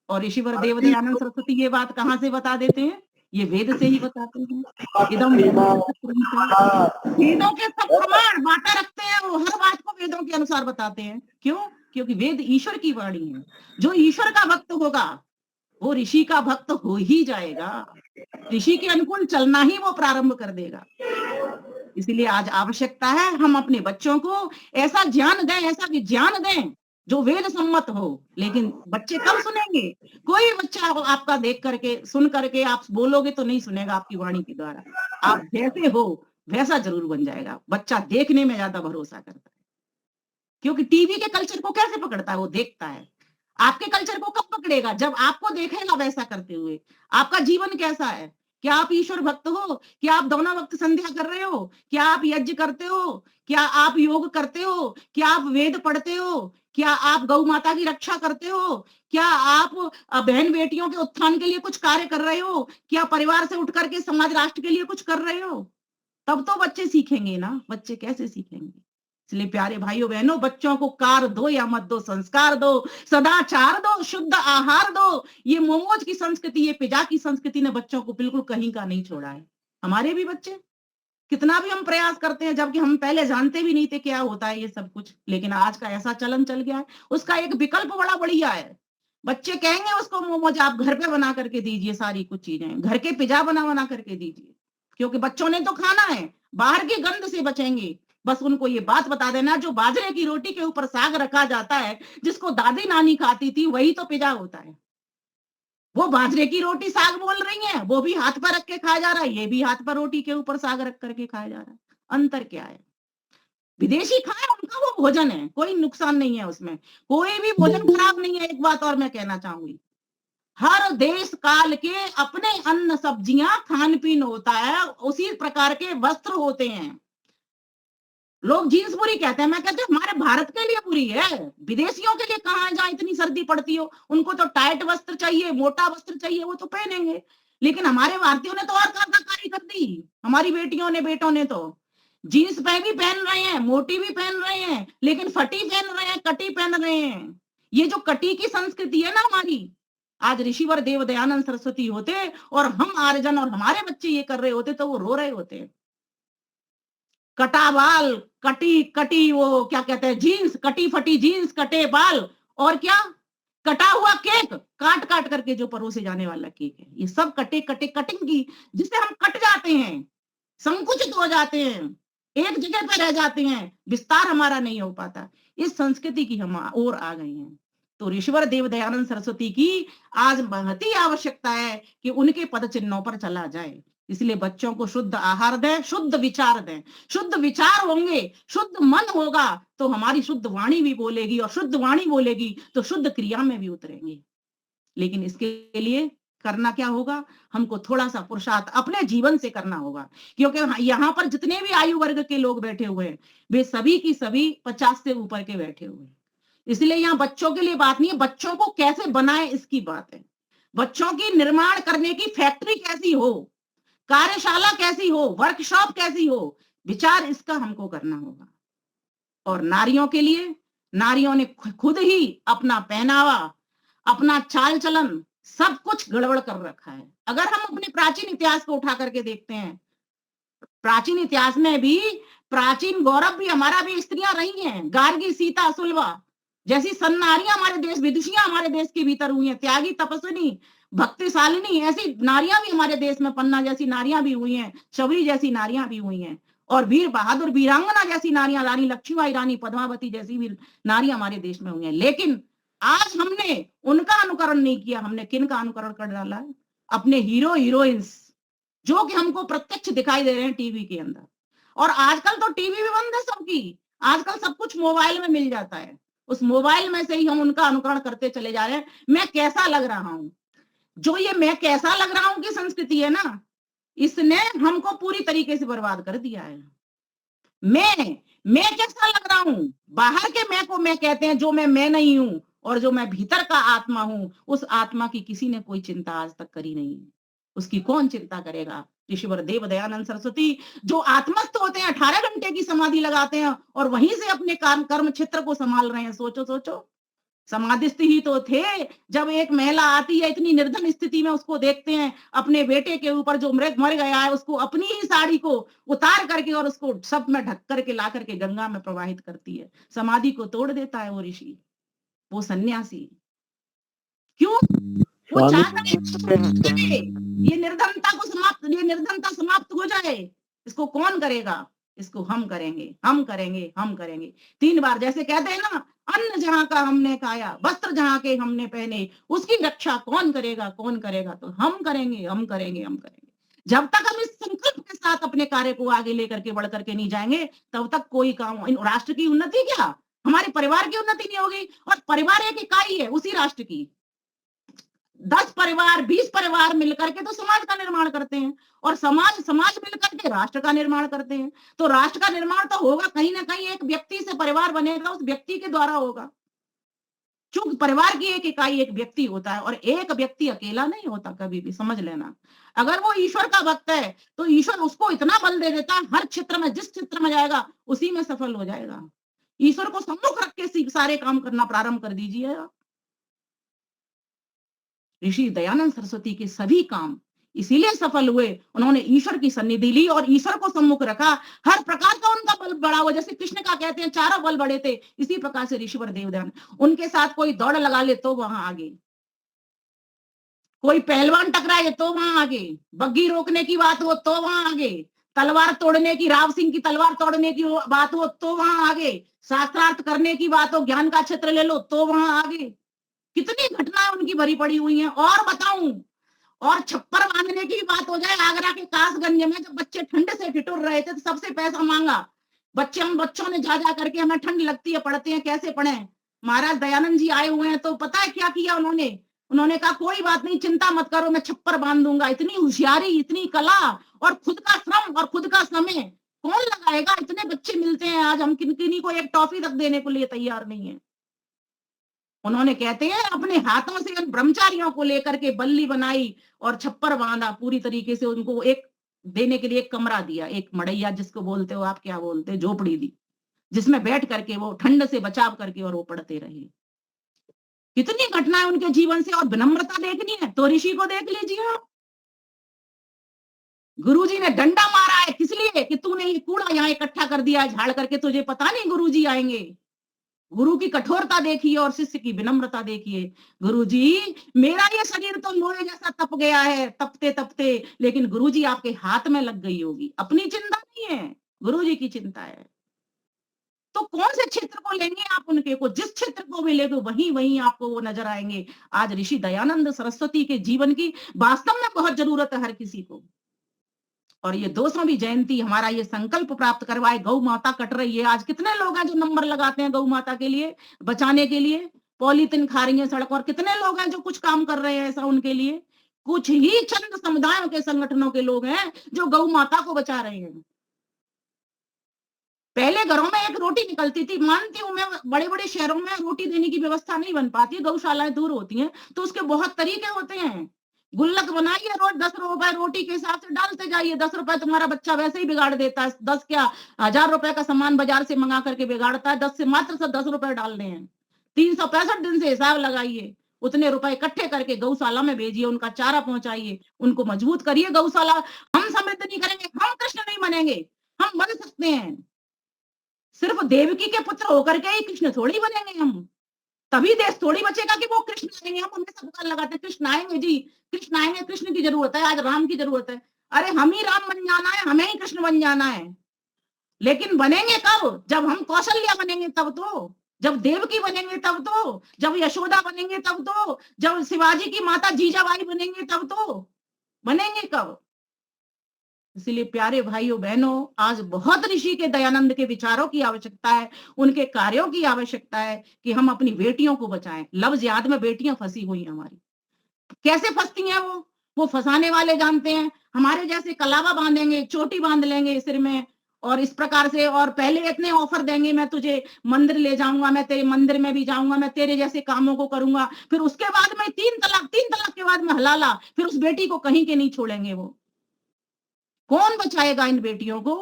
Speaker 1: और ऋषिवर देव दयानंद सरस्वती ये बात कहाँ से बता देते हैं? ये वेद से ही बताते हैं। एकदम वेदों के सब प्रमाण बांटा रखते हैं, वो हर बात को वेदों के अनुसार बताते हैं। क्यों? क्योंकि वेद ईश्वर की वाणी है। जो ईश्वर का भक्त होगा वो ऋषि का भक्त हो ही जाएगा, ऋषि के अनुकूल चलना ही वो प्रारंभ कर देगा। इसीलिए आज आवश्यकता है हम अपने बच्चों को ऐसा ज्ञान दें, ऐसा विज्ञान दें जो वेद सम्मत हो। लेकिन बच्चे कब सुनेंगे? कोई बच्चा आपका देख करके, सुन करके आप बोलोगे तो नहीं सुनेगा आपकी वाणी के द्वारा। आप जैसे हो वैसा जरूर बन जाएगा। बच्चा देखने में ज्यादा भरोसा करता है, क्योंकि टीवी के कल्चर को कैसे पकड़ता है? वो देखता है। आपके कल्चर को कब पकड़ेगा? जब आपको देखेगा वैसा करते हुए। आपका जीवन कैसा है? क्या आप ईश्वर भक्त हो? क्या आप दोनों वक्त संध्या कर रहे हो? क्या आप यज्ञ करते हो? क्या आप योग करते हो? क्या आप वेद पढ़ते हो? क्या आप गौ माता की रक्षा करते हो? क्या आप बहन बेटियों के उत्थान के लिए कुछ कार्य कर रहे हो? क्या परिवार से उठ करके समाज राष्ट्र के लिए कुछ कर रहे हो? तब तो बच्चे सीखेंगे ना। बच्चे कैसे सीखेंगे? इसलिए प्यारे भाइयों बहनों, बच्चों को कार दो या मत दो, संस्कार दो, सदाचार दो, शुद्ध आहार दो। ये मोमोज की संस्कृति, ये पिज्जा की संस्कृति ने बच्चों को बिल्कुल कहीं का नहीं छोड़ा है। हमारे भी बच्चे, कितना भी हम प्रयास करते हैं, जबकि हम पहले जानते भी नहीं थे क्या होता है ये सब कुछ, लेकिन आज का ऐसा चलन चल गया है। उसका एक विकल्प बड़ा बढ़िया है। बच्चे कहेंगे उसको मोमोज आप घर पे बना करके दीजिए, सारी कुछ चीजें घर के पिज्जा बना बना करके दीजिए, क्योंकि बच्चों ने तो खाना है, बाहर की गंध से बचेंगे। बस उनको ये बात बता देना, जो बाजरे की रोटी के ऊपर साग रखा जाता है, जिसको दादी नानी खाती थी, वही तो पिज्जा होता है। वो बाजरे की रोटी साग बोल रही है, वो भी हाथ पर रख के खाया जा रहा है, ये भी हाथ पर रोटी के ऊपर साग रख करके खाया जा रहा है। अंतर क्या है? विदेशी खाए, उनका वो भोजन है, कोई नुकसान नहीं है उसमें, कोई भी भोजन खराब नहीं है। एक बात और मैं कहना चाहूंगी, हर देश काल के अपने अन्न सब्जियां खान पीन होता है, उसी प्रकार के वस्त्र होते हैं। लोग जींस बुरी कहते हैं, मैं कहती हूँ हमारे भारत के लिए बुरी है, विदेशियों के लिए कहाँ है जहाँ इतनी सर्दी पड़ती हो। उनको तो टाइट वस्त्र चाहिए, मोटा वस्त्र चाहिए, वो तो पहनेंगे। लेकिन हमारे भारतीयों ने तो और कारीगरी कर दी। हमारी बेटियों ने, बेटों ने तो जीन्स भी पहन रहे हैं, मोटी भी पहन रहे हैं, लेकिन फटी पहन रहे हैं, कटी पहन रहे हैं। ये जो कटी की संस्कृति है ना हमारी, आज ऋषिवर देव दयानंद सरस्वती होते और हम आर्यजन और हमारे बच्चे ये कर रहे होते तो वो रो रहे होते। कटा बाल, कटी कटी वो क्या कहते हैं, जीन्स, कटी फटी जीन्स, कटे बाल, और क्या, कटा हुआ केक, काट काट करके जो परोसे जाने वाला केक है, ये सब कटे कटे कटिंग की, जिससे हम कट जाते हैं, संकुचित हो जाते हैं, एक जगह पे रह जाते हैं, विस्तार हमारा नहीं हो पाता। इस संस्कृति की हम और आ गए हैं। तो ऋषिवर देव दयानंद सरस्वती की आज बहुत ही आवश्यकता है कि उनके पद चिन्हों पर चला जाए। इसलिए बच्चों को शुद्ध आहार दें, शुद्ध विचार दें। शुद्ध विचार होंगे, शुद्ध मन होगा, तो हमारी शुद्ध वाणी भी बोलेगी, और शुद्ध वाणी बोलेगी तो शुद्ध क्रिया में भी उतरेंगे। लेकिन इसके लिए करना क्या होगा? हमको थोड़ा सा पुरुषार्थ अपने जीवन से करना होगा, क्योंकि यहाँ पर जितने भी आयु वर्ग के लोग बैठे हुए हैं, वे सभी की सभी 50 से ऊपर के बैठे हुए हैं। इसलिए यहाँ बच्चों के लिए बात नहीं है, बच्चों को कैसे बनाए इसकी बात है। बच्चों की निर्माण करने की फैक्ट्री कैसी हो, कार्यशाला कैसी हो, वर्कशॉप कैसी हो, विचार इसका हमको करना होगा। और नारियों के लिए, नारियों ने खुद ही अपना पहनावा, अपना चाल चलन, सब कुछ गड़बड़ कर रखा है। अगर हम अपने प्राचीन इतिहास को उठा करके देखते हैं, प्राचीन इतिहास में भी प्राचीन गौरव भी हमारा भी स्त्रियां रही हैं। गार्गी, सीता, सुलभा जैसी सन्नारियां हमारे देश, विदुषियां हमारे देश के भीतर हुई हैं। त्यागी, तपस्विनी, भक्तिशालिनी, ऐसी नारियां भी हमारे देश में, पन्ना जैसी नारियां भी हुई हैं, शबरी जैसी नारियां भी हुई हैं, और वीर बहादुर वीरांगना जैसी नारियां, रानी लक्ष्मीबाई, रानी पद्मावती जैसी भी नारियां हमारे देश में हुई हैं। लेकिन आज हमने उनका अनुकरण नहीं किया, हमने किन का अनुकरण कर डाला है? अपने हीरो हीरोइंस, जो कि हमको प्रत्यक्ष दिखाई दे रहे हैं टीवी के अंदर। और आजकल तो टीवी भी बंद है सबकी, आजकल सब कुछ मोबाइल में मिल जाता है, उस मोबाइल में से ही हम उनका अनुकरण करते चले जा रहे हैं। मैं कैसा लग रहा हूं, जो ये मैं कैसा लग रहा हूं की संस्कृति है ना, इसने हमको पूरी तरीके से बर्बाद कर दिया है। मैं कैसा लग रहा हूं, बाहर के मैं को मैं कहते हैं, जो मैं नहीं हूं, और जो मैं भीतर का आत्मा हूं, उस आत्मा की किसी ने कोई चिंता आज तक करी नहीं। उसकी कौन चिंता करेगा? ऋषिवर देव दयानंद सरस्वती जो आत्मस्थ होते हैं, 18 घंटे की समाधि लगाते हैं और वहीं से अपने कर्म क्षेत्र को संभाल रहे हैं। सोचो सोचो, समाधिस्थ ही तो थे। जब एक महिला आती है इतनी निर्धन स्थिति में, उसको देखते हैं अपने बेटे के ऊपर जो मर गया है, उसको अपनी ही साड़ी को उतार करके और उसको सब में ढक करके ला करके गंगा में प्रवाहित करती है। समाधि को तोड़ देता है वो ऋषि, वो सन्यासी। क्यों? वो चाहता है ये निर्धनता समाप्त हो जाए। इसको कौन करेगा? इसको हम करेंगे, हम करेंगे, हम करेंगे। 3 बार जैसे कहते हैं ना, अन्न जहाँ का हमने खाया, वस्त्र जहाँ के हमने पहने, उसकी रक्षा कौन करेगा? कौन करेगा? तो हम करेंगे, हम करेंगे, हम करेंगे। जब तक हम इस संकल्प के साथ अपने कार्य को आगे लेकर के बढ़ करके नहीं जाएंगे, तब तक कोई काम राष्ट्र की उन्नति क्या, हमारे परिवार की उन्नति नहीं होगी। और परिवार एक इकाई है उसी राष्ट्र की। 10 परिवार 20 परिवार मिलकर के तो समाज का निर्माण करते हैं, और समाज मिलकर के राष्ट्र का निर्माण करते हैं। तो राष्ट्र का निर्माण तो होगा कहीं ना कहीं एक व्यक्ति से, परिवार बनेगा उस व्यक्ति के द्वारा होगा। चूंकि परिवार की एक इकाई एक व्यक्ति होता है, और एक व्यक्ति अकेला नहीं होता कभी भी, समझ लेना। अगर वो ईश्वर का भक्त है तो ईश्वर उसको इतना बल दे देता है, हर क्षेत्र में, जिस क्षेत्र में जाएगा उसी में सफल हो जाएगा। ईश्वर को सम्मुख रख के सारे काम करना प्रारंभ कर दीजिए। ऋषि दयानंद सरस्वती के सभी काम इसीलिए सफल हुए, उन्होंने ईश्वर की सन्निधि ली और ईश्वर को सम्मुख रखा। हर प्रकार का उनका बल बड़ा हुआ, जैसे कृष्ण का कहते हैं चारों बल बड़े थे, इसी प्रकार से ऋषिवर देवदान, उनके साथ कोई दौड़ लगा ले तो वहां आगे, कोई पहलवान टकराए तो वहां आगे, बग्घी रोकने की बात हो तो वहां आगे, तलवार तोड़ने की, राव सिंह की तलवार तोड़ने की बात हो तो वहां आगे, शास्त्रार्थ करने की बात हो, ज्ञान का क्षेत्र ले लो तो वहां आगे। कितनी घटनाएं उनकी भरी पड़ी हुई हैं। और बताऊं, और छप्पर बांधने की बात हो जाए, आगरा के कासगंज में जब बच्चे ठंड से ठिठुर रहे थे तो सबसे पैसा मांगा। बच्चों ने जा करके, हमें ठंड लगती है, पढ़ते हैं, कैसे पढ़े। महाराज दयानंद जी आए हुए हैं तो पता है क्या किया उन्होंने कहा कोई बात नहीं, चिंता मत करो, मैं छप्पर बांध दूंगा। इतनी होशियारी, इतनी कला, और खुद का श्रम और खुद का समय कौन लगाएगा? इतने बच्चे मिलते हैं आज, हम किन्हीं को एक टॉफी तक देने को लिए तैयार नहीं है। उन्होंने कहते हैं अपने हाथों से उन ब्रह्मचारियों को लेकर के बल्ली बनाई और छप्पर बांधा, पूरी तरीके से उनको एक देने के लिए एक कमरा दिया, एक मड़ैया जिसको बोलते हो आप, क्या बोलते हैं, झोपड़ी दी, जिसमें बैठ करके वो ठंड से बचाव करके और वो पढ़ते रहे। कितनी घटनाएं उनके जीवन से। और विनम्रता देखनी है तो ऋषि को देख लीजिए आप। गुरुजी ने डंडा मारा है किस लिए? कि तूने ये कूड़ा यहाँ इकट्ठा कर दिया है झाड़ करके, तुझे पता नहीं गुरुजी आएंगे। गुरु की कठोरता देखिए और शिष्य की विनम्रता देखिए। गुरुजी, मेरा ये शरीर तो लोहे जैसा तप गया है तपते तपते, लेकिन गुरुजी आपके हाथ में लग गई होगी। अपनी चिंता नहीं है, गुरुजी की चिंता है। तो कौन से क्षेत्र को लेंगे आप उनके को? जिस क्षेत्र को भी लेंगे वहीं वहीं आपको वो नजर आएंगे। आज ऋषि दयानंद सरस्वती के जीवन की वास्तव में बहुत जरूरत है हर किसी को। और ये 200वीं जयंती हमारा ये संकल्प प्राप्त करवाए, गौ माता कट रही है। आज कितने लोग हैं जो नंबर लगाते हैं गौ माता के लिए, बचाने के लिए, पॉलीथिन खा रही है सड़क, और कितने लोग हैं जो कुछ काम कर रहे हैं ऐसा उनके लिए? कुछ ही चंद समुदायों के संगठनों के लोग हैं जो गौ माता को बचा रहे हैं। पहले घरों में एक रोटी निकलती थी, मानती हूं मैं, बड़े बड़े शहरों में रोटी देने की व्यवस्था नहीं बन पाती, गौशालाएं दूर होती हैं, तो उसके बहुत तरीके होते हैं। गुल्लक बनाइए, रोज 10 रुपए रोटी के हिसाब से डालते जाइए। 10 रुपए तुम्हारा बच्चा वैसे ही बिगाड़ देता है, 10 क्या 1000 रुपए का सामान बाजार से मंगा करके बिगाड़ता है, 10 से मात्र से 10 रुपए डालने हैं। 365 दिन से हिसाब लगाइए, उतने रुपए इकट्ठे करके गौशाला में भेजिए, उनका चारा पहुंचाइए, उनको मजबूत करिए। गौशाला हम समृद्ध नहीं करेंगे, हम कृष्ण नहीं बनेंगे। हम बन सकते हैं, सिर्फ देवकी के पुत्र होकर के ही कृष्ण थोड़ी बनेंगे हम। तभी देश थोड़ी बचेगा कि वो कृष्ण आएंगे। हम उनमें सब दुकान लगाते हैं, कृष्ण आएंगे जी, कृष्ण आएंगे, कृष्ण की जरूरत है, आज राम की जरूरत है। अरे हम ही राम बन जाना है, हमें ही कृष्ण बन जाना है। लेकिन बनेंगे कब? जब हम कौशल्या बनेंगे तब तो, जब देवकी बनेंगे तब तो, जब यशोदा बनेंगे तब तो, जब शिवाजी की माता जीजाबाई बनेंगे तब तो। बनेंगे कब? इसलिए प्यारे भाइयों बहनों, आज बहुत ऋषि के दयानंद के विचारों की आवश्यकता है, उनके कार्यों की आवश्यकता है कि हम अपनी बेटियों को बचाएं। लफ्ज याद में बेटियां फंसी हुई हैं हमारी। कैसे फंसती हैं वो फंसाने वाले जानते हैं। हमारे जैसे कलावा बांधेंगे, चोटी बांध लेंगे सिर में, और इस प्रकार से, और पहले इतने ऑफर देंगे, मैं तुझे मंदिर ले जाऊंगा, मैं तेरे मंदिर में भी जाऊंगा, मैं तेरे जैसे कामों को करूंगा। फिर उसके बाद में 3 तलाक के बाद में हलाला, फिर उस बेटी को कहीं के नहीं छोड़ेंगे वो। कौन बचाएगा इन बेटियों को?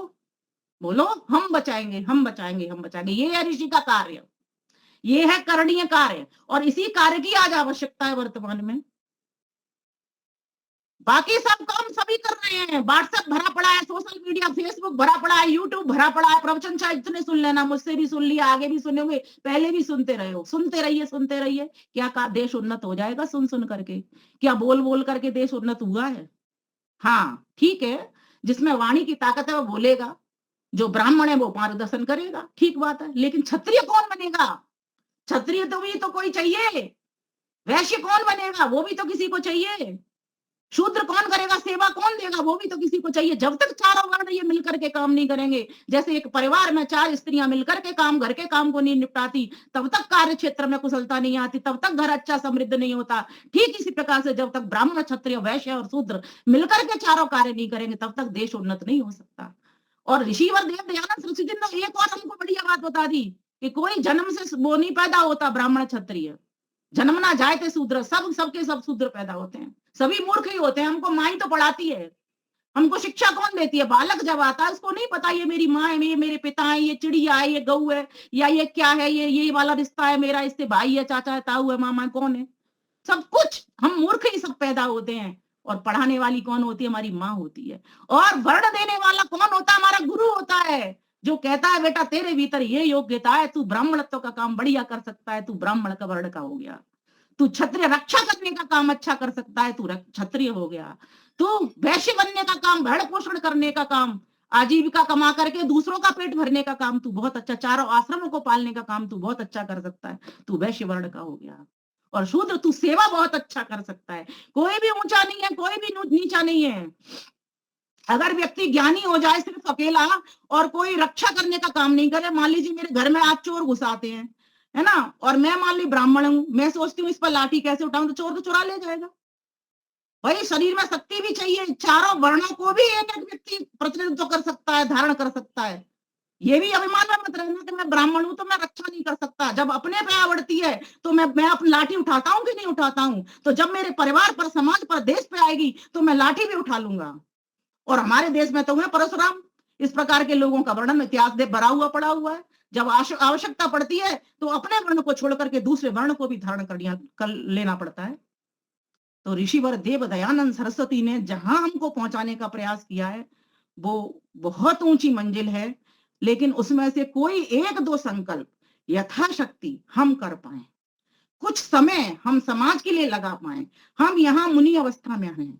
Speaker 1: बोलो, हम बचाएंगे, हम बचाएंगे, हम बचाएंगे। ये है ऋषि का कार्य, ये है करणीय कार्य, और इसी कार्य की आज आवश्यकता है वर्तमान में। बाकी सब काम सभी कर रहे हैं। व्हाट्सएप भरा पड़ा है, सोशल मीडिया, फेसबुक भरा पड़ा है, यूट्यूब भरा पड़ा है। प्रवचन चाहे इतने सुन लेना, मुझसे भी सुन लिया, आगे भी सुनोगे, पहले भी सुनते रहे हो, सुनते रहिए, सुनते रहिए। क्या का देश उन्नत हो जाएगा सुन सुन करके? क्या बोल बोल करके देश उन्नत हुआ है? हाँ ठीक है, जिसमें वाणी की ताकत है वो बोलेगा, जो ब्राह्मण है वो मार्गदर्शन करेगा, ठीक बात है। लेकिन क्षत्रिय कौन बनेगा? क्षत्रिय तो भी तो कोई चाहिए। वैश्य कौन बनेगा? वो भी तो किसी को चाहिए। शूद्र कौन करेगा? सेवा कौन देगा? वो भी तो किसी को चाहिए। जब तक चारों वर्ण ये मिलकर के काम नहीं करेंगे, जैसे एक परिवार में 4 स्त्रियां मिलकर के काम, घर के काम को नहीं निपटाती, तब तक कार्य क्षेत्र में कुशलता नहीं आती, तब तक घर अच्छा समृद्ध नहीं होता। ठीक इसी प्रकार से जब तक ब्राह्मण, क्षत्रिय, वैश्य और शूद्र मिलकर के चारों कार्य नहीं करेंगे, तब तक देश उन्नत नहीं हो सकता। और ऋषिवर देव दयानंद सरस्वती जी ने एक और हमको बढ़िया बात बता दी कि कोई जन्म से वो नहीं पैदा होता ब्राह्मण क्षत्रिय, जन्मना जायते शूद्र, सब सबके सब शूद्र पैदा होते हैं, सभी मूर्ख ही होते हैं। हमको माँ ही तो पढ़ाती है, हमको शिक्षा कौन देती है? बालक जब आता है उसको नहीं पता ये मेरी माँ है, ये मेरे पिता है, ये चिड़िया है, ये गऊ है, या ये क्या है, ये वाला रिश्ता है मेरा, इससे भाई है, चाचा है, ताऊ है, मामा कौन है? सब कुछ हम मूर्ख ही सब पैदा होते हैं। और पढ़ाने वाली कौन होती है? हमारी माँ होती है। और वर्ण देने वाला कौन होता है? हमारा गुरु होता है, जो कहता है बेटा तेरे भीतर ये योग्यता है, तू ब्राह्मणत्व का काम बढ़िया कर सकता है, तू ब्राह्मण का वर्ण का हो गया। तू क्षत्रिय रक्षा करने का काम अच्छा कर सकता है, तू क्षत्रिय हो गया। तू वैश्य बनने का काम, भरण पोषण करने का काम, आजीविका कमा करके दूसरों का पेट भरने का काम तू बहुत अच्छा, चारों आश्रमों को पालने का काम तू बहुत अच्छा कर सकता है, तू वैश्य वर्ण का हो गया। और शूद्र तू सेवा बहुत अच्छा कर सकता है। कोई भी ऊंचा नहीं है, कोई भी नीचा नहीं है। अगर व्यक्ति ज्ञानी हो जाए सिर्फ अकेला और कोई रक्षा करने का काम नहीं करे, मान लीजिए मेरे घर में आज चोर घुस आते हैं, है ना, और मैं मान ली ब्राह्मण हूं, मैं सोचती हूँ इस पर लाठी कैसे उठाऊं, तो चोर तो चुरा ले जाएगा। भाई शरीर में शक्ति भी चाहिए, चारों वर्णों को भी एक एक व्यक्ति प्रतिनिधित्व कर सकता है, धारण कर सकता है। ये भी अभिमान में मत रहना कि मैं ब्राह्मण हूं तो मैं रक्षा नहीं कर सकता। जब अपने पे आवड़ती है तो मैं अपनी लाठी उठाता हूं कि नहीं उठाता हूं? तो जब मेरे परिवार पर, समाज पर, देश पे आएगी तो मैं लाठी भी उठा लूंगा। और हमारे देश में तो हुए परशुराम, इस प्रकार के लोगों का वर्णन इतिहास में भरा हुआ पड़ा हुआ है। जब आवश्यकता पड़ती है तो अपने वर्ण को छोड़ करके दूसरे वर्ण को भी धारण कर लेना पड़ता है। तो ऋषिवर देव दयानंद सरस्वती ने जहां हमको पहुंचाने का प्रयास किया है वो बहुत ऊंची मंजिल है, लेकिन उसमें से कोई एक दो संकल्प यथाशक्ति हम कर पाए, कुछ समय हम समाज के लिए लगा पाए। हम यहाँ मुनि अवस्था में हैं,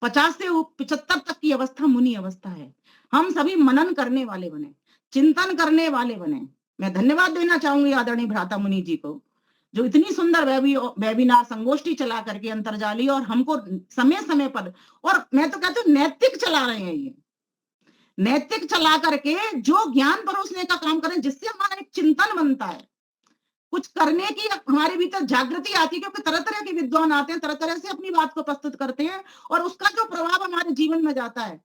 Speaker 1: 50 से 75 तक की अवस्था मुनि अवस्था है। हम सभी मनन करने वाले बने, चिंतन करने वाले बने। मैं धन्यवाद देना चाहूंगी आदरणीय भ्राता मुनि जी को, जो इतनी सुंदर वेबिनार संगोष्ठी चला करके अंतर्जाली और हमको समय समय पर, और मैं तो कहती हूँ नैतिक चला रहे हैं, ये नैतिक चला करके जो ज्ञान परोसने का काम करें, जिससे हमारा एक चिंतन बनता है, कुछ करने की हमारे भीतर जागृति आती है। क्योंकि तरह तरह के विद्वान आते हैं, तरह तरह से अपनी बात को प्रस्तुत करते हैं, और उसका जो प्रभाव हमारे जीवन में जाता है,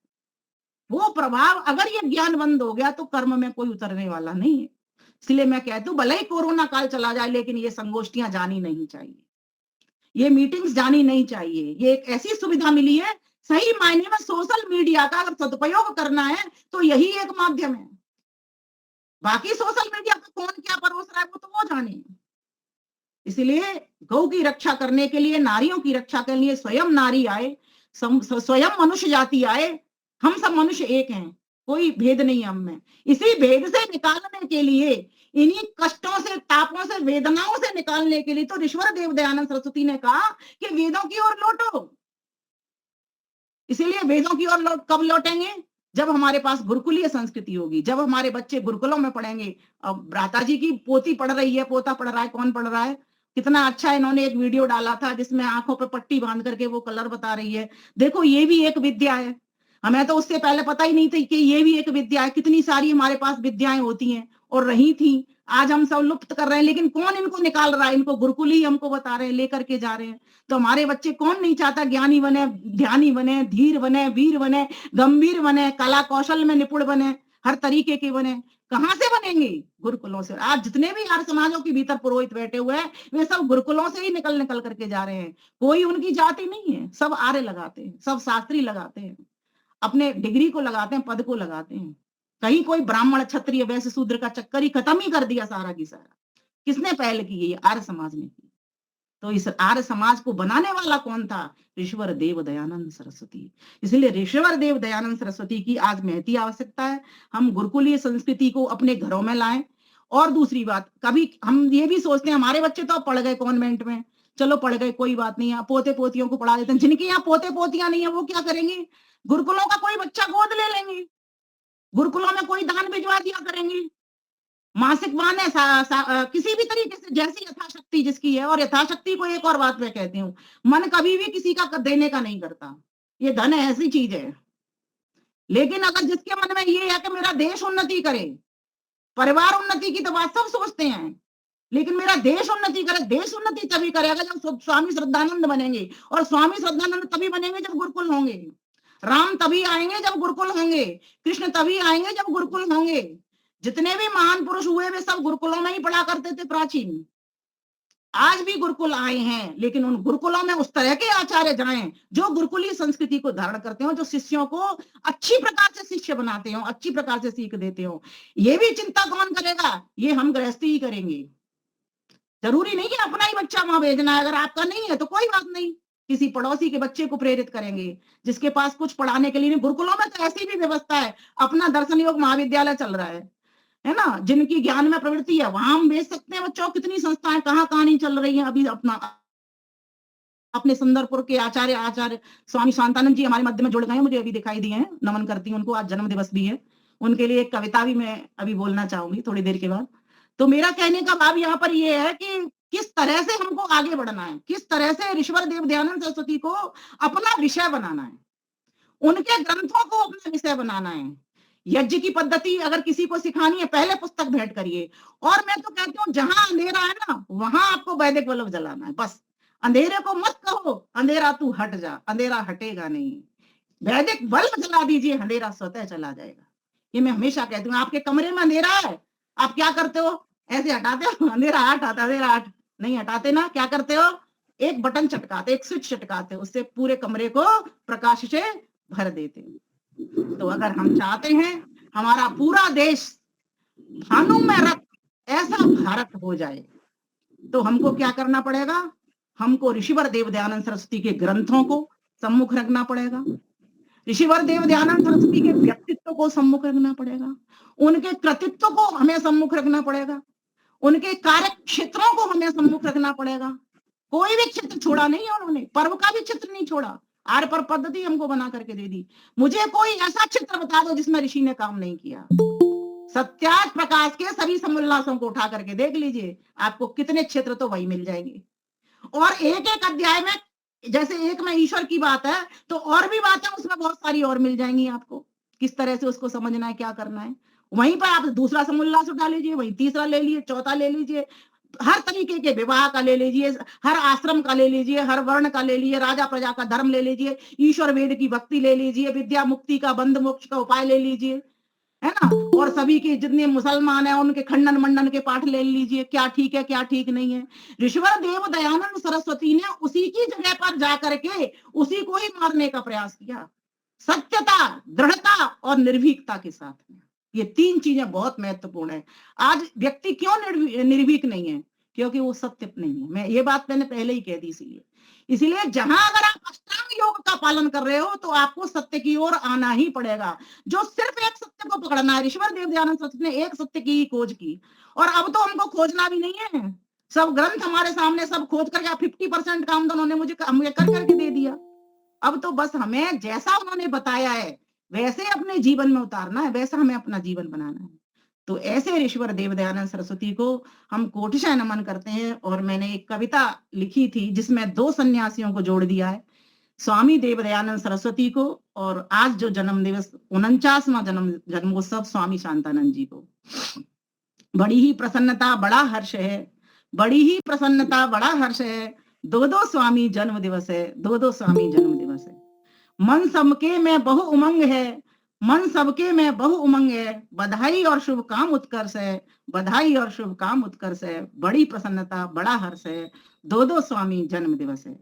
Speaker 1: वो प्रभाव अगर ये ज्ञान बंद हो गया तो कर्म में कोई उतरने वाला नहीं है। इसलिए मैं कहती हूँ भले ही कोरोना काल चला जाए, लेकिन ये संगोष्ठियां जानी नहीं चाहिए, ये मीटिंग्स जानी नहीं चाहिए। ये एक ऐसी सुविधा मिली है, सही मायने में सोशल मीडिया का अगर सदुपयोग करना है तो यही एक माध्यम है। बाकी सोशल मीडिया पर कौन क्या परोस रहा है वो तो वो जाने। इसलिए गौ की रक्षा करने के लिए, नारियों की रक्षा के लिए स्वयं नारी आए, स्वयं मनुष्य जाति आए। हम सब मनुष्य एक हैं, कोई भेद नहीं हम में। इसी भेद से निकालने के लिए, इन्हीं कष्टों से, तापों से, वेदनाओं से निकालने के लिए तो ऋषिवर देव दयानंद सरस्वती ने कहा कि वेदों की ओर लौटो। इसीलिए वेदों की ओर कब लौटेंगे? जब हमारे पास गुरुकुलीय संस्कृति होगी, जब हमारे बच्चे गुरुकुलों में पढ़ेंगे। अब भ्राता जी की पोती पढ़ रही है, पोता पढ़ रहा है, कौन पढ़ रहा है? कितना अच्छा इन्होंने एक वीडियो डाला था जिसमें आंखों पे पट्टी बांध करके वो कलर बता रही है। देखो ये भी एक विद्या है। हमें तो उससे पहले पता ही नहीं था कि ये भी एक विद्या है। कितनी सारी हमारे पास विद्याएं होती हैं और रही थी, आज हम सब लुप्त कर रहे हैं। लेकिन कौन इनको निकाल रहा है? इनको गुरुकुल ही हमको बता रहे हैं, लेकर के जा रहे हैं। तो हमारे बच्चे, कौन नहीं चाहता ज्ञानी बने, ध्यानी बने, धीर बने, वीर बने, गंभीर बने, कला कौशल में निपुण बने, हर तरीके के बने। कहां से बनेंगे? गुरुकुलों से। आज जितने भी हर समाजों के भीतर पुरोहित बैठे हुए हैं, वे सब गुरुकुलों से ही निकल निकल करके जा रहे हैं। कोई उनकी जाति नहीं है, सब आर्य लगाते हैं, सब शास्त्री लगाते हैं, अपने डिग्री को लगाते हैं, पद को लगाते हैं। कहीं कोई ब्राह्मण, क्षत्रिय, वैश्य, शूद्र का चक्कर ही खत्म ही कर दिया सारा की सारा। किसने पहल की? ये आर्य समाज ने की। तो इस आर्य समाज को बनाने वाला कौन था? ऋषिवर देव दयानंद सरस्वती। इसलिए ऋषिवर देव दयानंद सरस्वती की आज महती आवश्यकता है। हम गुरुकुलीय संस्कृति को अपने घरों में लाएं। और दूसरी बात, कभी हम ये भी सोचते हैं हमारे बच्चे तो पढ़ गए कॉन्वेंट में, चलो पढ़ गए कोई बात नहीं है, पोते पोतियों को पढ़ा देते हैं। जिनके यहाँ पोते पोतियां नहीं है वो क्या करेंगे? गुरुकुलों का कोई बच्चा गोद ले लेंगे, गुरुकुलों में कोई दान भिजवा दिया करेंगे, मासिक बहाने किसी भी तरीके से जैसी यथाशक्ति जिसकी है। और यथाशक्ति को एक और बात मैं कहती हूँ, मन कभी भी किसी का देने का नहीं करता। ये धन ऐसी चीज है, लेकिन अगर जिसके मन में ये है कि मेरा देश उन्नति करे, परिवार उन्नति की तो बात सब सोचते हैं, लेकिन मेरा देश उन्नति करे, देश उन्नति तभी करेगा जब स्वामी श्रद्धानंद बनेंगे। और स्वामी श्रद्धानंद तभी बनेंगे जब गुरुकुल होंगे। राम तभी आएंगे जब गुरुकुल होंगे, कृष्ण तभी आएंगे जब गुरुकुल होंगे। जितने भी महान पुरुष हुए वे सब गुरुकुलों में ही पढ़ा करते थे प्राचीन। आज भी गुरुकुल आए हैं, लेकिन उन गुरुकुलों में उस तरह के आचार्य जाएं जो गुरुकुलीय संस्कृति को धारण करते हो, जो शिष्यों को अच्छी प्रकार से शिष्य बनाते हो, अच्छी प्रकार से सीख देते हो। ये भी चिंता कौन करेगा? ये हम गृहस्थी ही करेंगे। जरूरी नहीं है अपना ही बच्चा वहां भेजना है, अगर आपका नहीं है तो कोई बात नहीं, किसी पड़ोसी के बच्चे को प्रेरित करेंगे जिसके पास कुछ पढ़ाने के लिए नहीं। गुरुकुलों में तो ऐसी भी व्यवस्था है, अपना दर्शन योग महाविद्यालय चल रहा है ना, जिनकी ज्ञान में प्रवृत्ति है वहां हम भेज सकते हैं बच्चों। कितनी संस्थाएं कहाँ नहीं चल रही है अभी। अपने सुंदरपुर के आचार्य स्वामी शांतानंद जी हमारे मध्य में जुड़ गए हैं, मुझे अभी दिखाई दिए हैं, नमन करती हूँ उनको। आज जन्म दिवस भी है उनके लिए। एक कविता भी मैं अभी बोलना चाहूंगी थोड़ी देर के बाद। तो मेरा कहने का भाव यहाँ पर ये है कि किस तरह से हमको आगे बढ़ना है, किस तरह से ऋषिवर देव दयानंद सरस्वती को अपना विषय बनाना है, उनके ग्रंथों को अपना विषय बनाना है। यज्ञ की पद्धति अगर किसी को सिखानी है, पहले पुस्तक भेंट करिए। और मैं तो कहती हूँ जहां अंधेरा है ना, वहां आपको वैदिक बल्ब जलाना है। बस अंधेरे को मत कहो अंधेरा तू हट जा, अंधेरा हटेगा नहीं। वैदिक बल्ब जला दीजिए, अंधेरा स्वतः चला जाएगा। ये मैं हमेशा कहती हूँ। आपके कमरे में अंधेरा है, आप क्या करते हो? ऐसे हटाते हो, अंधेरा हट आता, अंधेरा हट, नहीं हटाते ना। क्या करते हो? एक बटन चटकाते, एक स्विच चटकाते, उससे पूरे कमरे को प्रकाश से भर देते। तो अगर हम चाहते हैं हमारा पूरा देश भानु में रक्त ऐसा भारत हो जाए, तो हमको क्या करना पड़ेगा? हमको ऋषिवर देव दयानंद सरस्वती के ग्रंथों को सम्मुख रखना पड़ेगा, ऋषिवर देव दयानंद सरस्वती के व्यक्तित्व को सम्मुख रखना पड़ेगा, उनके कृतित्व को हमें सम्मुख रखना पड़ेगा, उनके कार्य क्षेत्रों को हमें सम्मुख रखना पड़ेगा। कोई भी क्षेत्र छोड़ा नहीं है उन्होंने, पर्व का भी क्षेत्र नहीं छोड़ा। आर्य पर पद्धति हमको बना करके दे दी। मुझे कोई ऐसा क्षेत्र बता दो जिसमें ऋषि ने काम नहीं किया। सत्याज प्रकाश के सभी समोल्लासों को उठा करके देख लीजिए, आपको कितने क्षेत्र तो वही मिल जाएंगे। और एक एक अध्याय में, जैसे एक में ईश्वर की बात है तो और भी बात है उसमें बहुत सारी और मिल जाएंगी आपको, किस तरह से उसको समझना है, क्या करना है। वहीं पर आप दूसरा समोल्लास उठा लीजिए, वहीं तीसरा ले लीजिए, चौथा ले लीजिए, हर तरीके के विवाह का ले लीजिए, हर आश्रम का ले लीजिए, हर वर्ण का ले लीजिए, राजा प्रजा का धर्म ले लीजिए, ईश्वर वेद की भक्ति ले लीजिए, विद्या मुक्ति का बंध मोक्ष का उपाय ले लीजिए, है ना। और सभी के जितने मुसलमान हैं उनके खंडन मंडन के पाठ ले लीजिए, क्या ठीक है क्या ठीक नहीं है। ऋषिवर देव दयानंद सरस्वती ने उसी की जगह पर जाकर के उसी को ही मारने का प्रयास किया, सत्यता, दृढ़ता और निर्भीकता के साथ में। ये तीन चीजें बहुत महत्वपूर्ण है। आज व्यक्ति क्यों निर्भीक नहीं है? क्योंकि वो सत्य नहीं है। मैं ये बात मैंने पहले ही कह दी। इसीलिए जहां अगर आप अष्टांग योग का पालन कर रहे हो तो आपको सत्य की ओर आना ही पड़ेगा। जो सिर्फ एक सत्य को पकड़ना है, ऋषिवर देव दयानंद सरस्वती ने एक सत्य की खोज की, और अब तो हमको खोजना भी नहीं है। सब ग्रंथ हमारे सामने, सब खोज करके 50% काम तो उन्होंने मुझे कर करके दे दिया। अब तो बस हमें जैसा उन्होंने बताया है वैसे अपने जीवन में उतारना है, वैसा हमें अपना जीवन बनाना है। तो ऐसे ऋषिवर देव दयानंद सरस्वती को हम कोटिशः नमन करते हैं। और मैंने एक कविता लिखी थी जिसमें 2 सन्यासियों को जोड़ दिया है, स्वामी देव दयानंद सरस्वती को और आज जो जन्म दिवस 49वां जन्मोत्सव स्वामी शांतानंद जी को। बड़ी ही प्रसन्नता, बड़ा हर्ष है, बड़ी ही प्रसन्नता, बड़ा हर्ष है, 2 स्वामी जन्म दिवस है, 2 स्वामी जन्म दिवस है। मन सबके में बहु उमंग है, मन सबके में बहु उमंग है, बधाई और शुभ काम उत्कर्ष है, बधाई और शुभ काम उत्कर्ष है, बड़ी प्रसन्नता, बड़ा हर्ष है, 2 स्वामी जन्म दिवस है।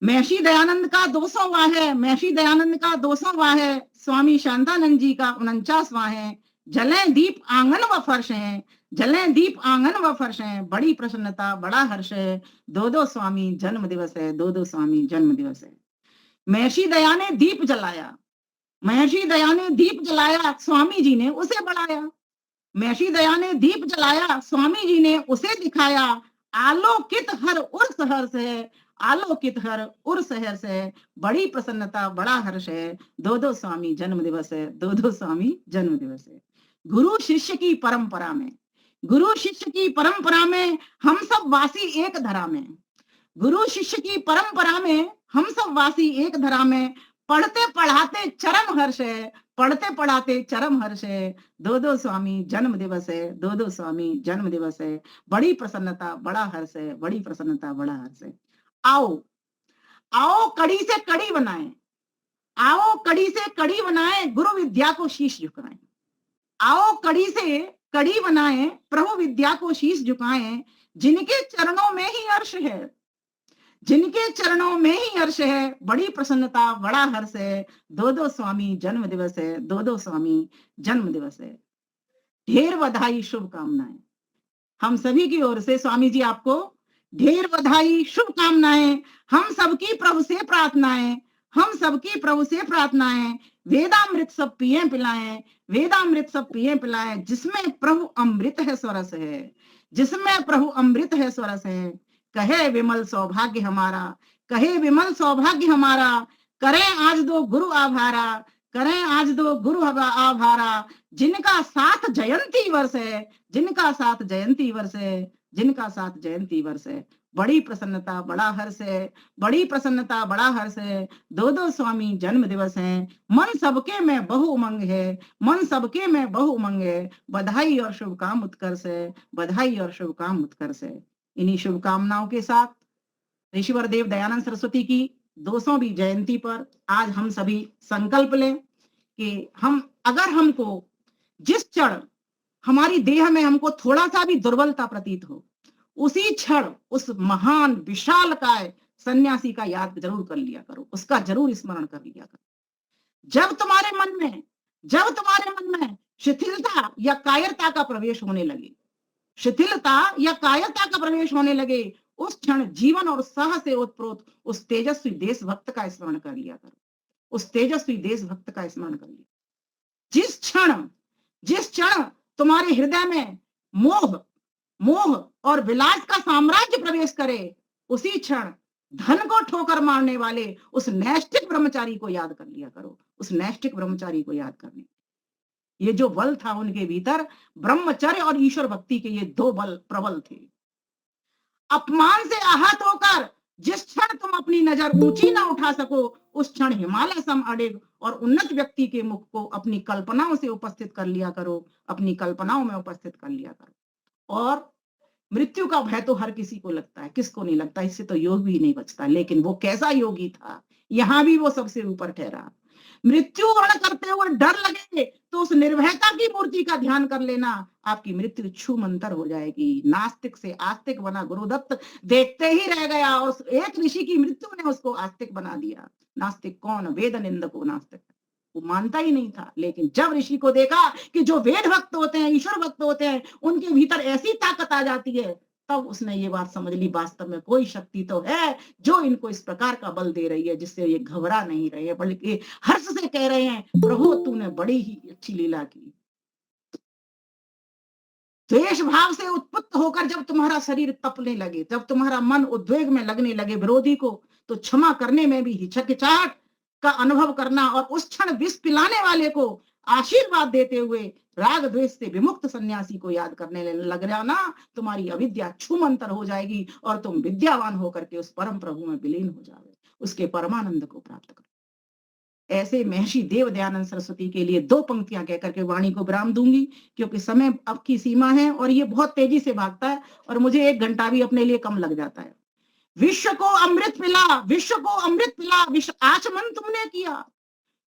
Speaker 1: महर्षि दयानंद का 200वां है, महर्षि दयानंद का 200वां है, स्वामी शांतानंद जी का 49वां है, जलें दीप आंगन व फर्श हैं, जलें दीप आंगन व फर्श हैं, बड़ी प्रसन्नता बड़ा हर्ष है, दो दो स्वामी जन्म दिवस है, दो दो स्वामी जन्म दिवस है। महर्षि दया ने दीप जलाया, महर्षि दया ने दीप जलाया, स्वामी जी ने उसे बढ़ाया। महर्षि दया ने दीप जलाया, स्वामी जी ने उसे दिखाया, आलोकित हर उर्स हर्ष है, आलोकित हर उर्स हर्ष है, बड़ी प्रसन्नता बड़ा हर्ष है, दो दो स्वामी जन्म दिवस है, दो दो स्वामी जन्म दिवस है। गुरु शिष्य की परंपरा में, गुरु शिष्य की परंपरा में हम सब वासी एक धरा में, गुरु शिष्य की परंपरा में हम सब वासी एक धरा में, पढ़ते पढ़ाते चरम हर्ष है, पढ़ते पढ़ाते चरम हर्ष है, दो दो स्वामी जन्म दिवस है, दो दो स्वामी जन्म दिवस है, बड़ी प्रसन्नता बड़ा हर्ष है, बड़ी प्रसन्नता बड़ा हर्ष है। आओ आओ कड़ी से कड़ी बनाएं, आओ कड़ी से कड़ी बनाएं, गुरु विद्या को शीश झुकाएं। आओ कड़ी से कड़ी बनाएं, प्रभु विद्या को शीश झुकाएं, जिनके चरणों में ही हर्ष है, जिनके चरणों में ही हर्ष है, बड़ी प्रसन्नता बड़ा हर्ष है, दो दो स्वामी जन्म दिवस है, दो दो स्वामी जन्म दिवस है। ढेर बधाई शुभकामनाएं। हम सभी की ओर से स्वामी जी आपको ढेर बधाई शुभकामनाएं। हम सबकी प्रभु से प्रार्थनाएं, हम सबकी प्रभु से प्रार्थनाएं, वेदामृत सब पिए पिलाएं, वेदामृत सब पिए पिलाएं, जिसमें प्रभु अमृत है स्वरस है, जिसमें प्रभु अमृत है स्वरस है। कहे विमल सौभाग्य हमारा, कहे विमल सौभाग्य हमारा, करें आज दो गुरु आभारा, करें आज दो गुरु आभारा, जिनका साथ जयंती वर्ष है, जिनका साथ जयंती वर्ष है, जिनका साथ जयंती वर्ष है। बड़ी प्रसन्नता बड़ा हर्ष है, बड़ी प्रसन्नता बड़ा हर्ष है, दो दो स्वामी जन्म दिवस हैं, मन सबके में बहु उमंग है, मन सबके में बहु उमंग है, बधाई और शुभकाम उत्कर्ष है, बधाई और शुभकाम उत्कर्ष है। इन्हीं शुभकामनाओं के साथ ऋषिवर देव दयानंद सरस्वती की 200वीं जयंती पर आज हम सभी संकल्प लें कि हम अगर हमको जिस क्षण हमारी देह में हमको थोड़ा सा भी दुर्बलता प्रतीत हो, उसी क्षण उस महान विशालकाय सन्यासी का याद जरूर कर लिया करो, उसका जरूर स्मरण कर लिया करो। जब तुम्हारे मन में, जब तुम्हारे मन में शिथिलता या कायरता का प्रवेश होने लगे, शिथिलता या कायरता का प्रवेश होने लगे, उस क्षण जीवन और उत्साह से ओतप्रोत उस तेजस्वी देशभक्त का स्मरण कर लिया करो, उस तेजस्वी देशभक्त का स्मरण कर लिया। जिस क्षण तुम्हारे हृदय में मोह, मोह और विलास का साम्राज्य प्रवेश करे, उसी क्षण धन को ठोकर मारने वाले उस नैष्ठिक ब्रह्मचारी को याद कर लिया करो, उस नैष्ठिक ब्रह्मचारी को याद करने। ये जो बल था उनके भीतर, ब्रह्मचर्य और ईश्वर भक्ति के ये दो बल प्रबल थे। अपमान से आहत होकर जिस क्षण तुम अपनी नजर ऊंची ना उठा सको, उस क्षण हिमालय सम अडिग और उन्नत व्यक्ति के मुख को अपनी कल्पनाओं से उपस्थित कर लिया करो, अपनी कल्पनाओं में उपस्थित कर लिया करो। और मृत्यु का भय तो हर किसी को लगता है, किसको नहीं लगता, इससे तो योग भी नहीं बचता। लेकिन वो कैसा योगी था, यहां भी वो सबसे ऊपर ठहरा। मृत्यु वर्ण करते हुए डर लगे तो उस निर्भयता की मूर्ति का ध्यान कर लेना, आपकी मृत्यु छूमंतर हो जाएगी। नास्तिक से आस्तिक बना गुरुदत्त, देखते ही रह गया और एक ऋषि की मृत्यु ने उसको आस्तिक बना दिया। नास्तिक कौन? वेद निंदक नास्तिक, वो मानता ही नहीं था। लेकिन जब ऋषि को देखा कि जो वेद भक्त होते हैं, ईश्वर भक्त होते हैं, उनके भीतर ऐसी ताकत आ जाती है, तब उसने ये बात समझ ली, वास्तव में कोई शक्ति तो है जो इनको इस प्रकार का बल दे रही है, जिससे ये घबरा नहीं रहे हैं, बल्कि हर्ष से कह रहे हैं, प्रभु तूने बड़ी ही अच्छी लीला की। द्वेष भाव से उत्पत्त होकर जब तुम्हारा शरीर तपने लगे, जब तुम्हारा मन उद्वेग में लगने लगे विरोधी को, तो क्षमा करने में भी हिचकिचाहट का अनुभव करना और उस क्षण विष पिलाने वाले को आशीर्वाद देते हुए राग द्वेष से विमुक्त सन्यासी को याद करने लग जाना, तुम्हारी अविद्या छूमंतर हो जाएगी और तुम विद्यावान होकर के उस परम प्रभु में विलीन हो जाओगे, उसके परमानंद को प्राप्त करो। ऐसे महर्षि देव दयानंद सरस्वती के लिए दो पंक्तियां कहकर के वाणी को विराम दूंगी, क्योंकि समय अब की सीमा है और ये बहुत तेजी से भागता है और मुझे 1 घंटा भी अपने लिए कम लग जाता है। विश्व को अमृत पिला, विश्व को अमृत पिला, विश्व आचमन तुमने किया,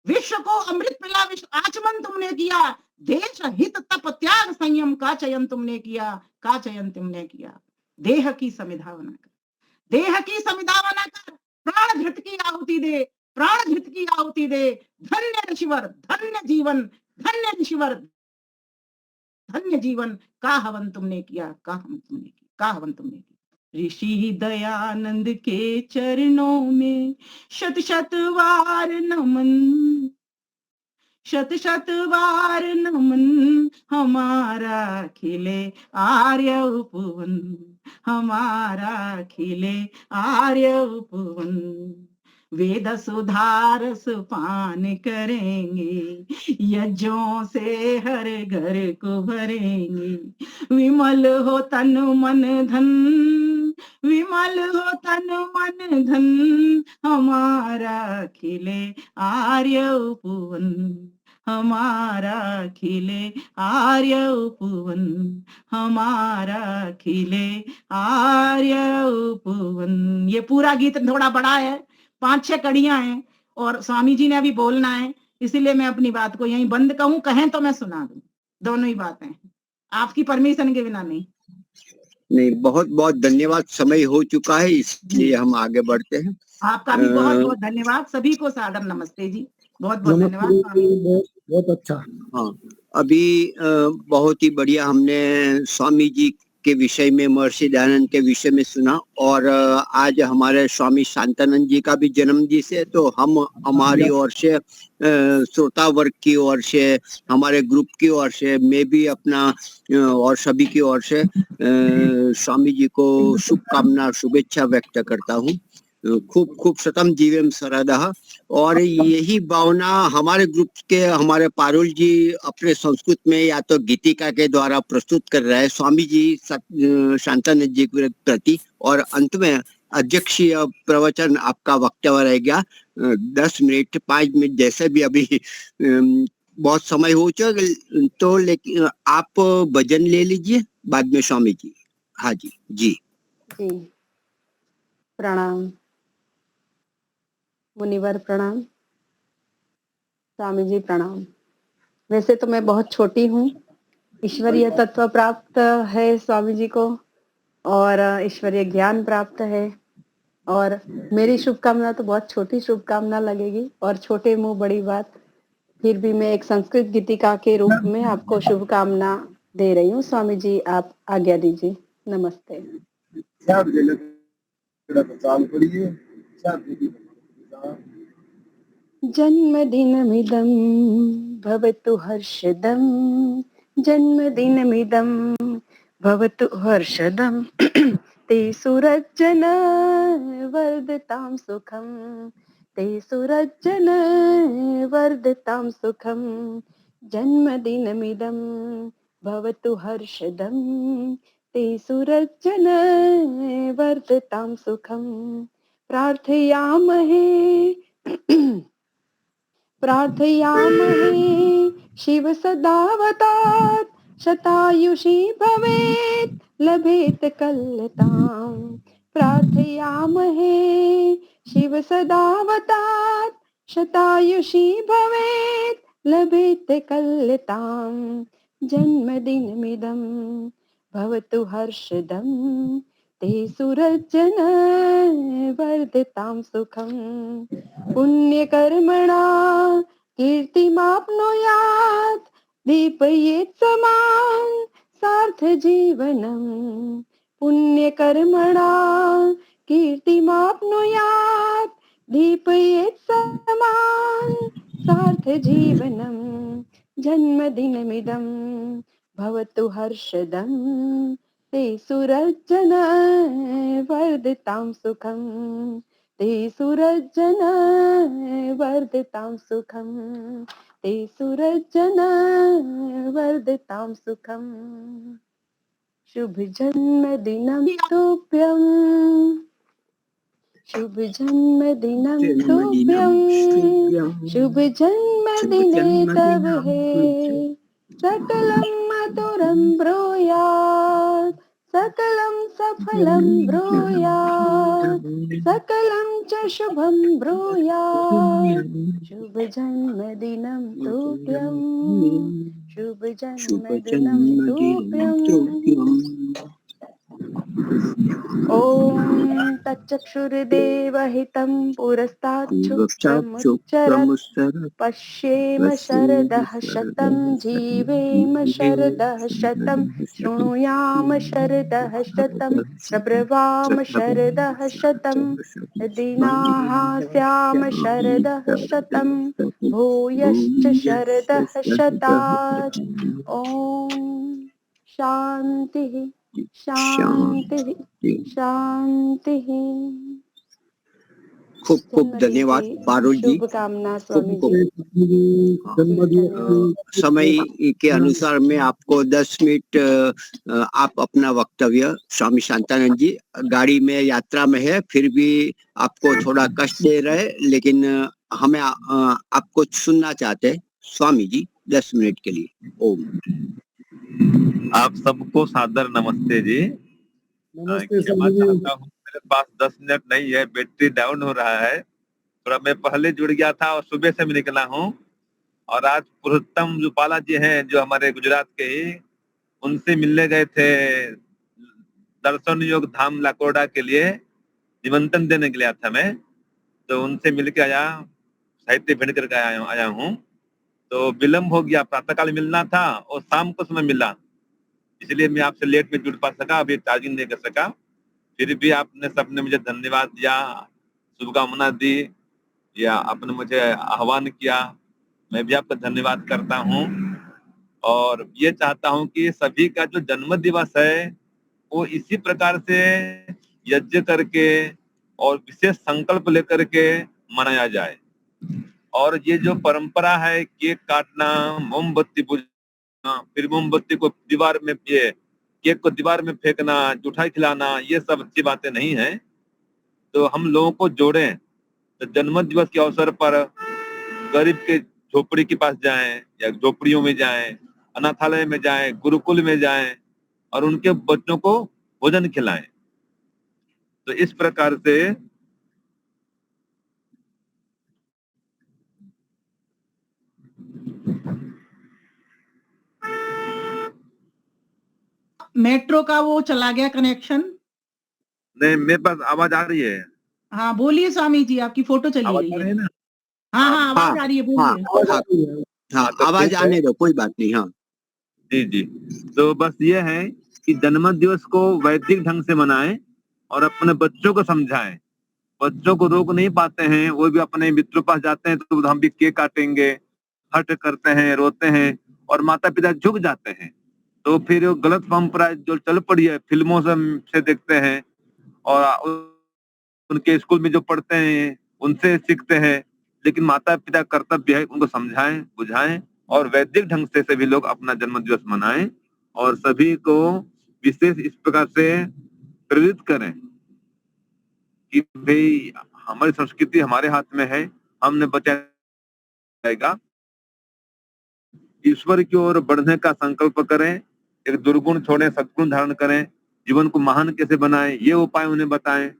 Speaker 1: विश्व को अमृत पिला, विश्व आचमन तुमने किया, देश हित तप त्याग संयम का चयन तुमने किया, का चयन तुमने किया। देह की समिधा बनाकर, देह की समिधा बनाकर प्राण धृत की आहुति दे, प्राण धृत की आहुति दे। धन्य ऋषिवर, धन्य जीवन, धन्य ऋषिवर। धन्य जीवन का हवन तुमने किया, का हवन तुमने किया, का हवन तुमने किया। ऋषि दयानंद के चरणों में शत शत वार नमन, शत शत वार नमन, हमारा खिले आर्य उपवन, हमारा खिले आर्य उपवन। वेद सुधारस पान करेंगे, यज्ञों से हर घर को भरेंगे। विमल हो तन मन धन, विमल हो तन मन धन, हमारा खिले आर्य उपवन, हमारा खिले आर्य उपवन, हमारा खिले आर्य उपवन। ये पूरा गीत थोड़ा बड़ा है, 5-6 कड़ियां हैं और स्वामी जी ने अभी बोलना है, इसीलिए मैं अपनी बात को यहीं बंद कहूं, कहें तो मैं सुना दूं, दोनों ही बातें, आपकी परमिशन के बिना नहीं।
Speaker 2: नहीं, बहुत बहुत धन्यवाद। समय हो चुका है, इसलिए हम आगे बढ़ते हैं।
Speaker 1: आपका भी बहुत बहुत धन्यवाद। सभी को सादर नमस्ते जी, बहुत बहुत धन्यवाद स्वामी जी।
Speaker 3: बहुत अच्छा।
Speaker 2: हाँ, अभी बहुत ही बढ़िया हमने स्वामी जी के विषय में, महर्षि दयानंद के विषय में सुना। और आज हमारे स्वामी शांतानंद जी का भी जन्मदिन है, तो हम हमारी ओर से, श्रोता वर्ग की ओर से, हमारे ग्रुप की ओर से, मैं भी अपना और सभी की ओर से स्वामी जी को शुभकामना, शुभेच्छा व्यक्त करता हूँ। खूब खूब शतम जीवेम शरदः। और यही भावना हमारे ग्रुप के हमारे पारुल जी अपने संस्कृत में या तो गीतिका के द्वारा प्रस्तुत कर रहे हैं स्वामी जी शांतानंद जी के प्रति। और अंत में अध्यक्षीय प्रवचन आपका वक्तव्य रहेगा 10 मिनट 5 मिनट, जैसे भी। अभी बहुत समय हो चुका, तो लेकिन आप भजन ले लीजिए, बाद में स्वामी जी। हाँ जी जी
Speaker 4: जी, प्रणाम मुनिवर, प्रणाम स्वामी जी, प्रणाम। वैसे तो मैं बहुत छोटी हूँ, ईश्वरीय तत्व प्राप्त है स्वामी जी को और ईश्वरीय ज्ञान प्राप्त है, और मेरी शुभकामना तो बहुत छोटी शुभकामना लगेगी और छोटे मुंह बड़ी बात। फिर भी मैं एक संस्कृत गीतिका के रूप में आपको शुभकामना दे रही हूँ। स्वामी जी, आप आज्ञा दीजिए। नमस्ते। जन्मदिनमिदं भवतु हर्षदं, जन्मदिनमिदं भवतु हर्षदं, ते सुरज्जन वर्धतां सुखं, ते सुरज्जन वर्धतां सुखं। जन्मदिनमिदं भवतु हर्षदं, ते सुरज्जन वर्धतां सुखं। प्रार्थयामहे प्रार्थयामहे शिव सदावतात्, शतायुषी भवेत् लभेत कल्यताम्। प्रार्थयामहे शिव सदावतात्, शतायुषी भवेत् लभेत कल्यताम्। जन्मदिनमिदं भवतु हर्षदं, ते सुरज्जन वर्धतां सुखं। पुण्यकर्मणा कीर्तिमाप्नुयात्, दीपयेत् समां सार्थजीवनं। पुण्यकर्मणा कीर्तिमाप्नुयात्, दीपयेत् समां सार्थजीवनं। जन्मदिनमिदं भवतु हर्षदं, ते सुरज्जन वर्धतां सुखं, ते सुरज्जन वर्धतां सुखं, ते सुरज्जन वर्धतां सुखं। शुभ जन्मदिनं तुभ्यं, शुभ जन्मदिनं तुभ्यं, शुभ जन्मदिने तव हे। सकलं मधुरं ब्रूयात्, सकलं सफलं ब्रूयात्, सकलं च शुभं ब्रूयात्। शुभ जन्मदिनं तुभ्यं, शुभ जन्मदिनं तुभ्यं। ॐ तच्चक्षुर्देवहितं पुरस्ताच्छुक्रमुच्चरत् पश्येम शरदः शतं जीवेम शरदः शतं शृणुयाम शरदः शतं प्रब्रवाम शरदः शतं दीनाः स्याम शरदः शतं भूयश्च शरदः शतात् ॐ शान्तिः शान्तिः शान्तिः।
Speaker 2: खूब खूब धन्यवाद पारुल जी।
Speaker 4: शुभकामना स्वामी जी।
Speaker 2: समय के अनुसार मैं आपको 10 मिनट आप अपना वक्तव्य, स्वामी शांतानंद जी गाड़ी में यात्रा में है, फिर भी आपको थोड़ा कष्ट दे रहे, लेकिन हमें आपको सुनना चाहते हैं। स्वामी जी 10 मिनट के लिए। ओम।
Speaker 3: आप सबको सादर नमस्ते जी। क्षमा चाहता हूँ, मेरे पास 10 मिनट नहीं है, बैटरी डाउन हो रहा है थोड़ा। मैं पहले जुड़ गया था और सुबह से मैं निकला हूँ, और आज पुरुषोत्तम रूपाला जी हैं जो हमारे गुजरात के ही, उनसे मिलने गए थे दर्शन योग धाम लाकोड़ा के लिए, निमंत्रण देने के लिए था मैं। तो उनसे मिल के आया, साहित्य भेंट करके आया हूँ। तो विलम्ब हो गया, प्रातःकाल मिलना था और शाम को समय मिला, इसलिए मैं आपसे लेट में जुड़ पा सका, अभी चार्जिंग नहीं कर सका। फिर भी आपने सबने मुझे धन्यवाद दिया, शुभकामना दी, या आपने मुझे आह्वान किया, मैं भी आपका धन्यवाद करता हूँ। और ये चाहता हूँ कि सभी का जो जन्म दिवस है वो इसी प्रकार से यज्ञ करके और विशेष संकल्प लेकर के मनाया जाए। और ये जो परंपरा है केक काटना, मोमबत्ती बुझाना, फिर मोमबत्ती को दीवार में, ये केक को दीवार में फेंकना, मिठाई खिलाना, ये सब अच्छी बातें नहीं है। तो हम लोगों को जोड़ें, तो जन्म दिवस के अवसर पर गरीब के झोपड़ी के पास जाएं, या झोपड़ियों में जाएं, अनाथालय में जाएं, गुरुकुल में जाएं और उनके बच्चों को भोजन खिलाएं। तो इस प्रकार से
Speaker 1: मेट्रो का वो चला गया कनेक्शन।
Speaker 3: नहीं, मेरे पास आवाज आ रही है।
Speaker 1: हाँ बोलिए स्वामी जी, आपकी फोटो चली
Speaker 3: आवाज
Speaker 1: रही
Speaker 3: आ
Speaker 1: है।
Speaker 3: रही है ना?
Speaker 1: हाँ हाँ आवाज आ रही है, बोलिए।
Speaker 2: हाँ, आवाज आने दो, कोई बात नहीं। हाँ
Speaker 3: जी जी। तो बस ये है कि जन्म दिवस को वैदिक ढंग से मनाएं और अपने बच्चों को समझाएं। बच्चों को रोक नहीं पाते हैं, वो भी अपने मित्रों पास जाते हैं तो हम भी केक काटेंगे, हट करते हैं, रोते हैं, और माता पिता झुक जाते हैं। तो फिर वो गलत परंपरा जो चल पड़ी है, फिल्मों से देखते हैं और उनके स्कूल में जो पढ़ते हैं उनसे सीखते हैं। लेकिन माता पिता कर्तव्य है उनको समझाएं, बुझाएं और वैदिक ढंग से सभी लोग अपना जन्म दिवस मनाएं, और सभी को विशेष इस प्रकार से प्रेरित करें कि भाई हमारी संस्कृति हमारे हाथ में है, हमने बचाएगा। ईश्वर की ओर बढ़ने का संकल्प करें, एक दुर्गुण छोड़ें, सद्गुण धारण करें, जीवन को महान कैसे बनाएं ये उपाय उन्हें बताएं।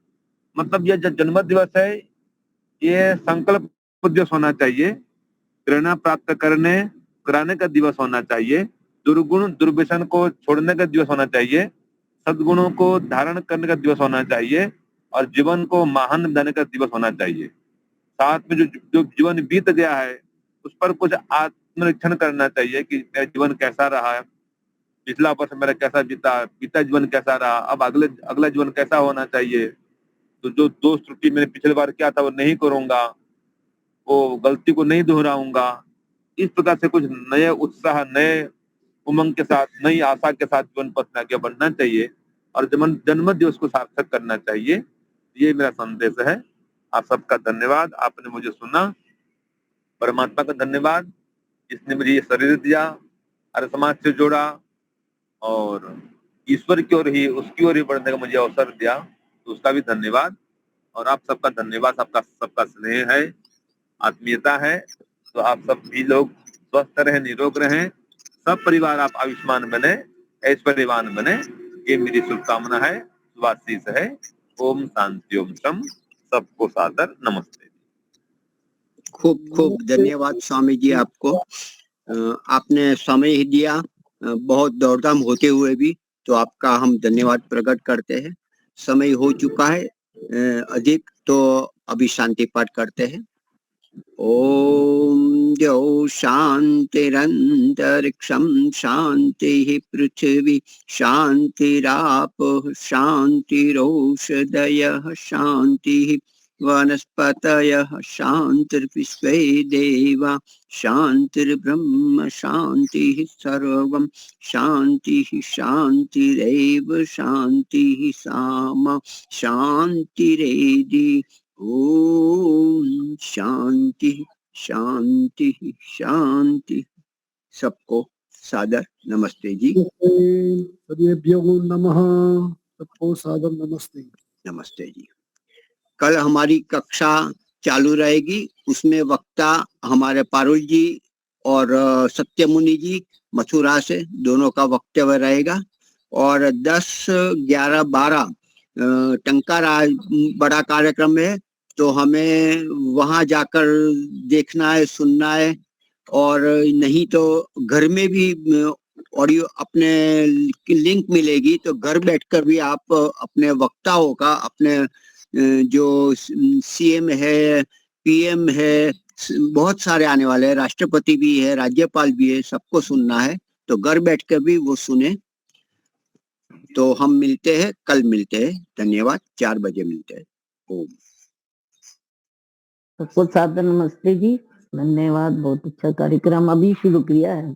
Speaker 3: मतलब ये जो जन्म दिवस है ये संकल्प दिवस होना चाहिए, प्रेरणा प्राप्त कराने का दिवस होना चाहिए, दुर्गुण दुर्व्यसन को छोड़ने का दिवस होना चाहिए, सद्गुणों को धारण करने का दिवस होना चाहिए, और जीवन को महान बनाने का दिवस होना चाहिए। साथ में जो जीवन बीत गया है उस पर कुछ आत्मनिरीक्षण करना चाहिए कि मेरा जीवन कैसा रहा है, पिछला वर्ष मेरा कैसा बीता जीवन कैसा रहा, अब अगला जीवन कैसा होना चाहिए। तो जो दोष त्रुटि मैंने पिछले बार किया था वो नहीं करूंगा, वो गलती को नहीं दोहराऊंगा। इस प्रकार से कुछ नए उत्साह, नए उमंग के साथ, नई आशा के साथ जीवन पथ में आगे बढ़ना चाहिए और जन्म दिवस को सार्थक करना चाहिए। ये मेरा संदेश है। आप सबका धन्यवाद, आपने मुझे सुना। परमात्मा का धन्यवाद जिसने मुझे ये शरीर दिया, हर समाज से जोड़ा और ईश्वर की ओर ही, उसकी ओर ही बढ़ने का मुझे अवसर दिया, तो उसका भी धन्यवाद। और आप सबका धन्यवाद, सबका स्नेह है, आत्मीयता है। तो आप सब भी लोग स्वस्थ रहें, निरोग रहें, सब परिवार आप आयुष्मान बने, ऐश्वर्यवान बने, ये मेरी शुभकामना है, शुभाशीष है। ओम शांति, ओम शम। सबको सादर नमस्ते।
Speaker 2: खूब खूब धन्यवाद स्वामी जी आपको। आपने समय ही दिया, बहुत दौड़धाम होते हुए भी, तो आपका हम धन्यवाद प्रकट करते हैं। समय हो चुका है, अधिक, तो अभी शांति पाठ करते हैं। ओम द्यौ शांतिरंतरिक्षं शांति पृथ्वी शांतिरापः शांतिरोषधयः शांति वनस्पतयः शांतिर्विश्वे देवा शांतिर्ब्रह्म शांतिः सर्वं शांतिः शांतिरेव शांतिः सामा शांतिरेधि। ओम शांति शांति शांति। सबको सादर नमस्ते जी।
Speaker 5: सर्वेभ्यो नमः। सबको सादर नमस्ते।
Speaker 2: नमस्ते जी। कल हमारी कक्षा चालू रहेगी, उसमें वक्ता हमारे पारुल जी और सत्यमुनि जी मथुरा से, दोनों का वक्तव्य रहेगा। और 10, 11, 12 टंकाराज बड़ा कार्यक्रम है, तो हमें वहां जाकर देखना है, सुनना है। और नहीं तो घर में भी ऑडियो अपने लिंक मिलेगी, तो घर बैठकर भी आप अपने वक्ताओं का, अपने जो सीएम है, पीएम है, बहुत सारे आने वाले हैं, राष्ट्रपति भी है, राज्यपाल भी है, सबको सुनना है, तो घर बैठकर भी वो सुने। तो हम मिलते हैं, कल मिलते हैं। धन्यवाद। 4 बजे मिलते हैं। ओम।
Speaker 6: सबको सादर नमस्ते जी। धन्यवाद, बहुत अच्छा कार्यक्रम अभी शुरू किया है।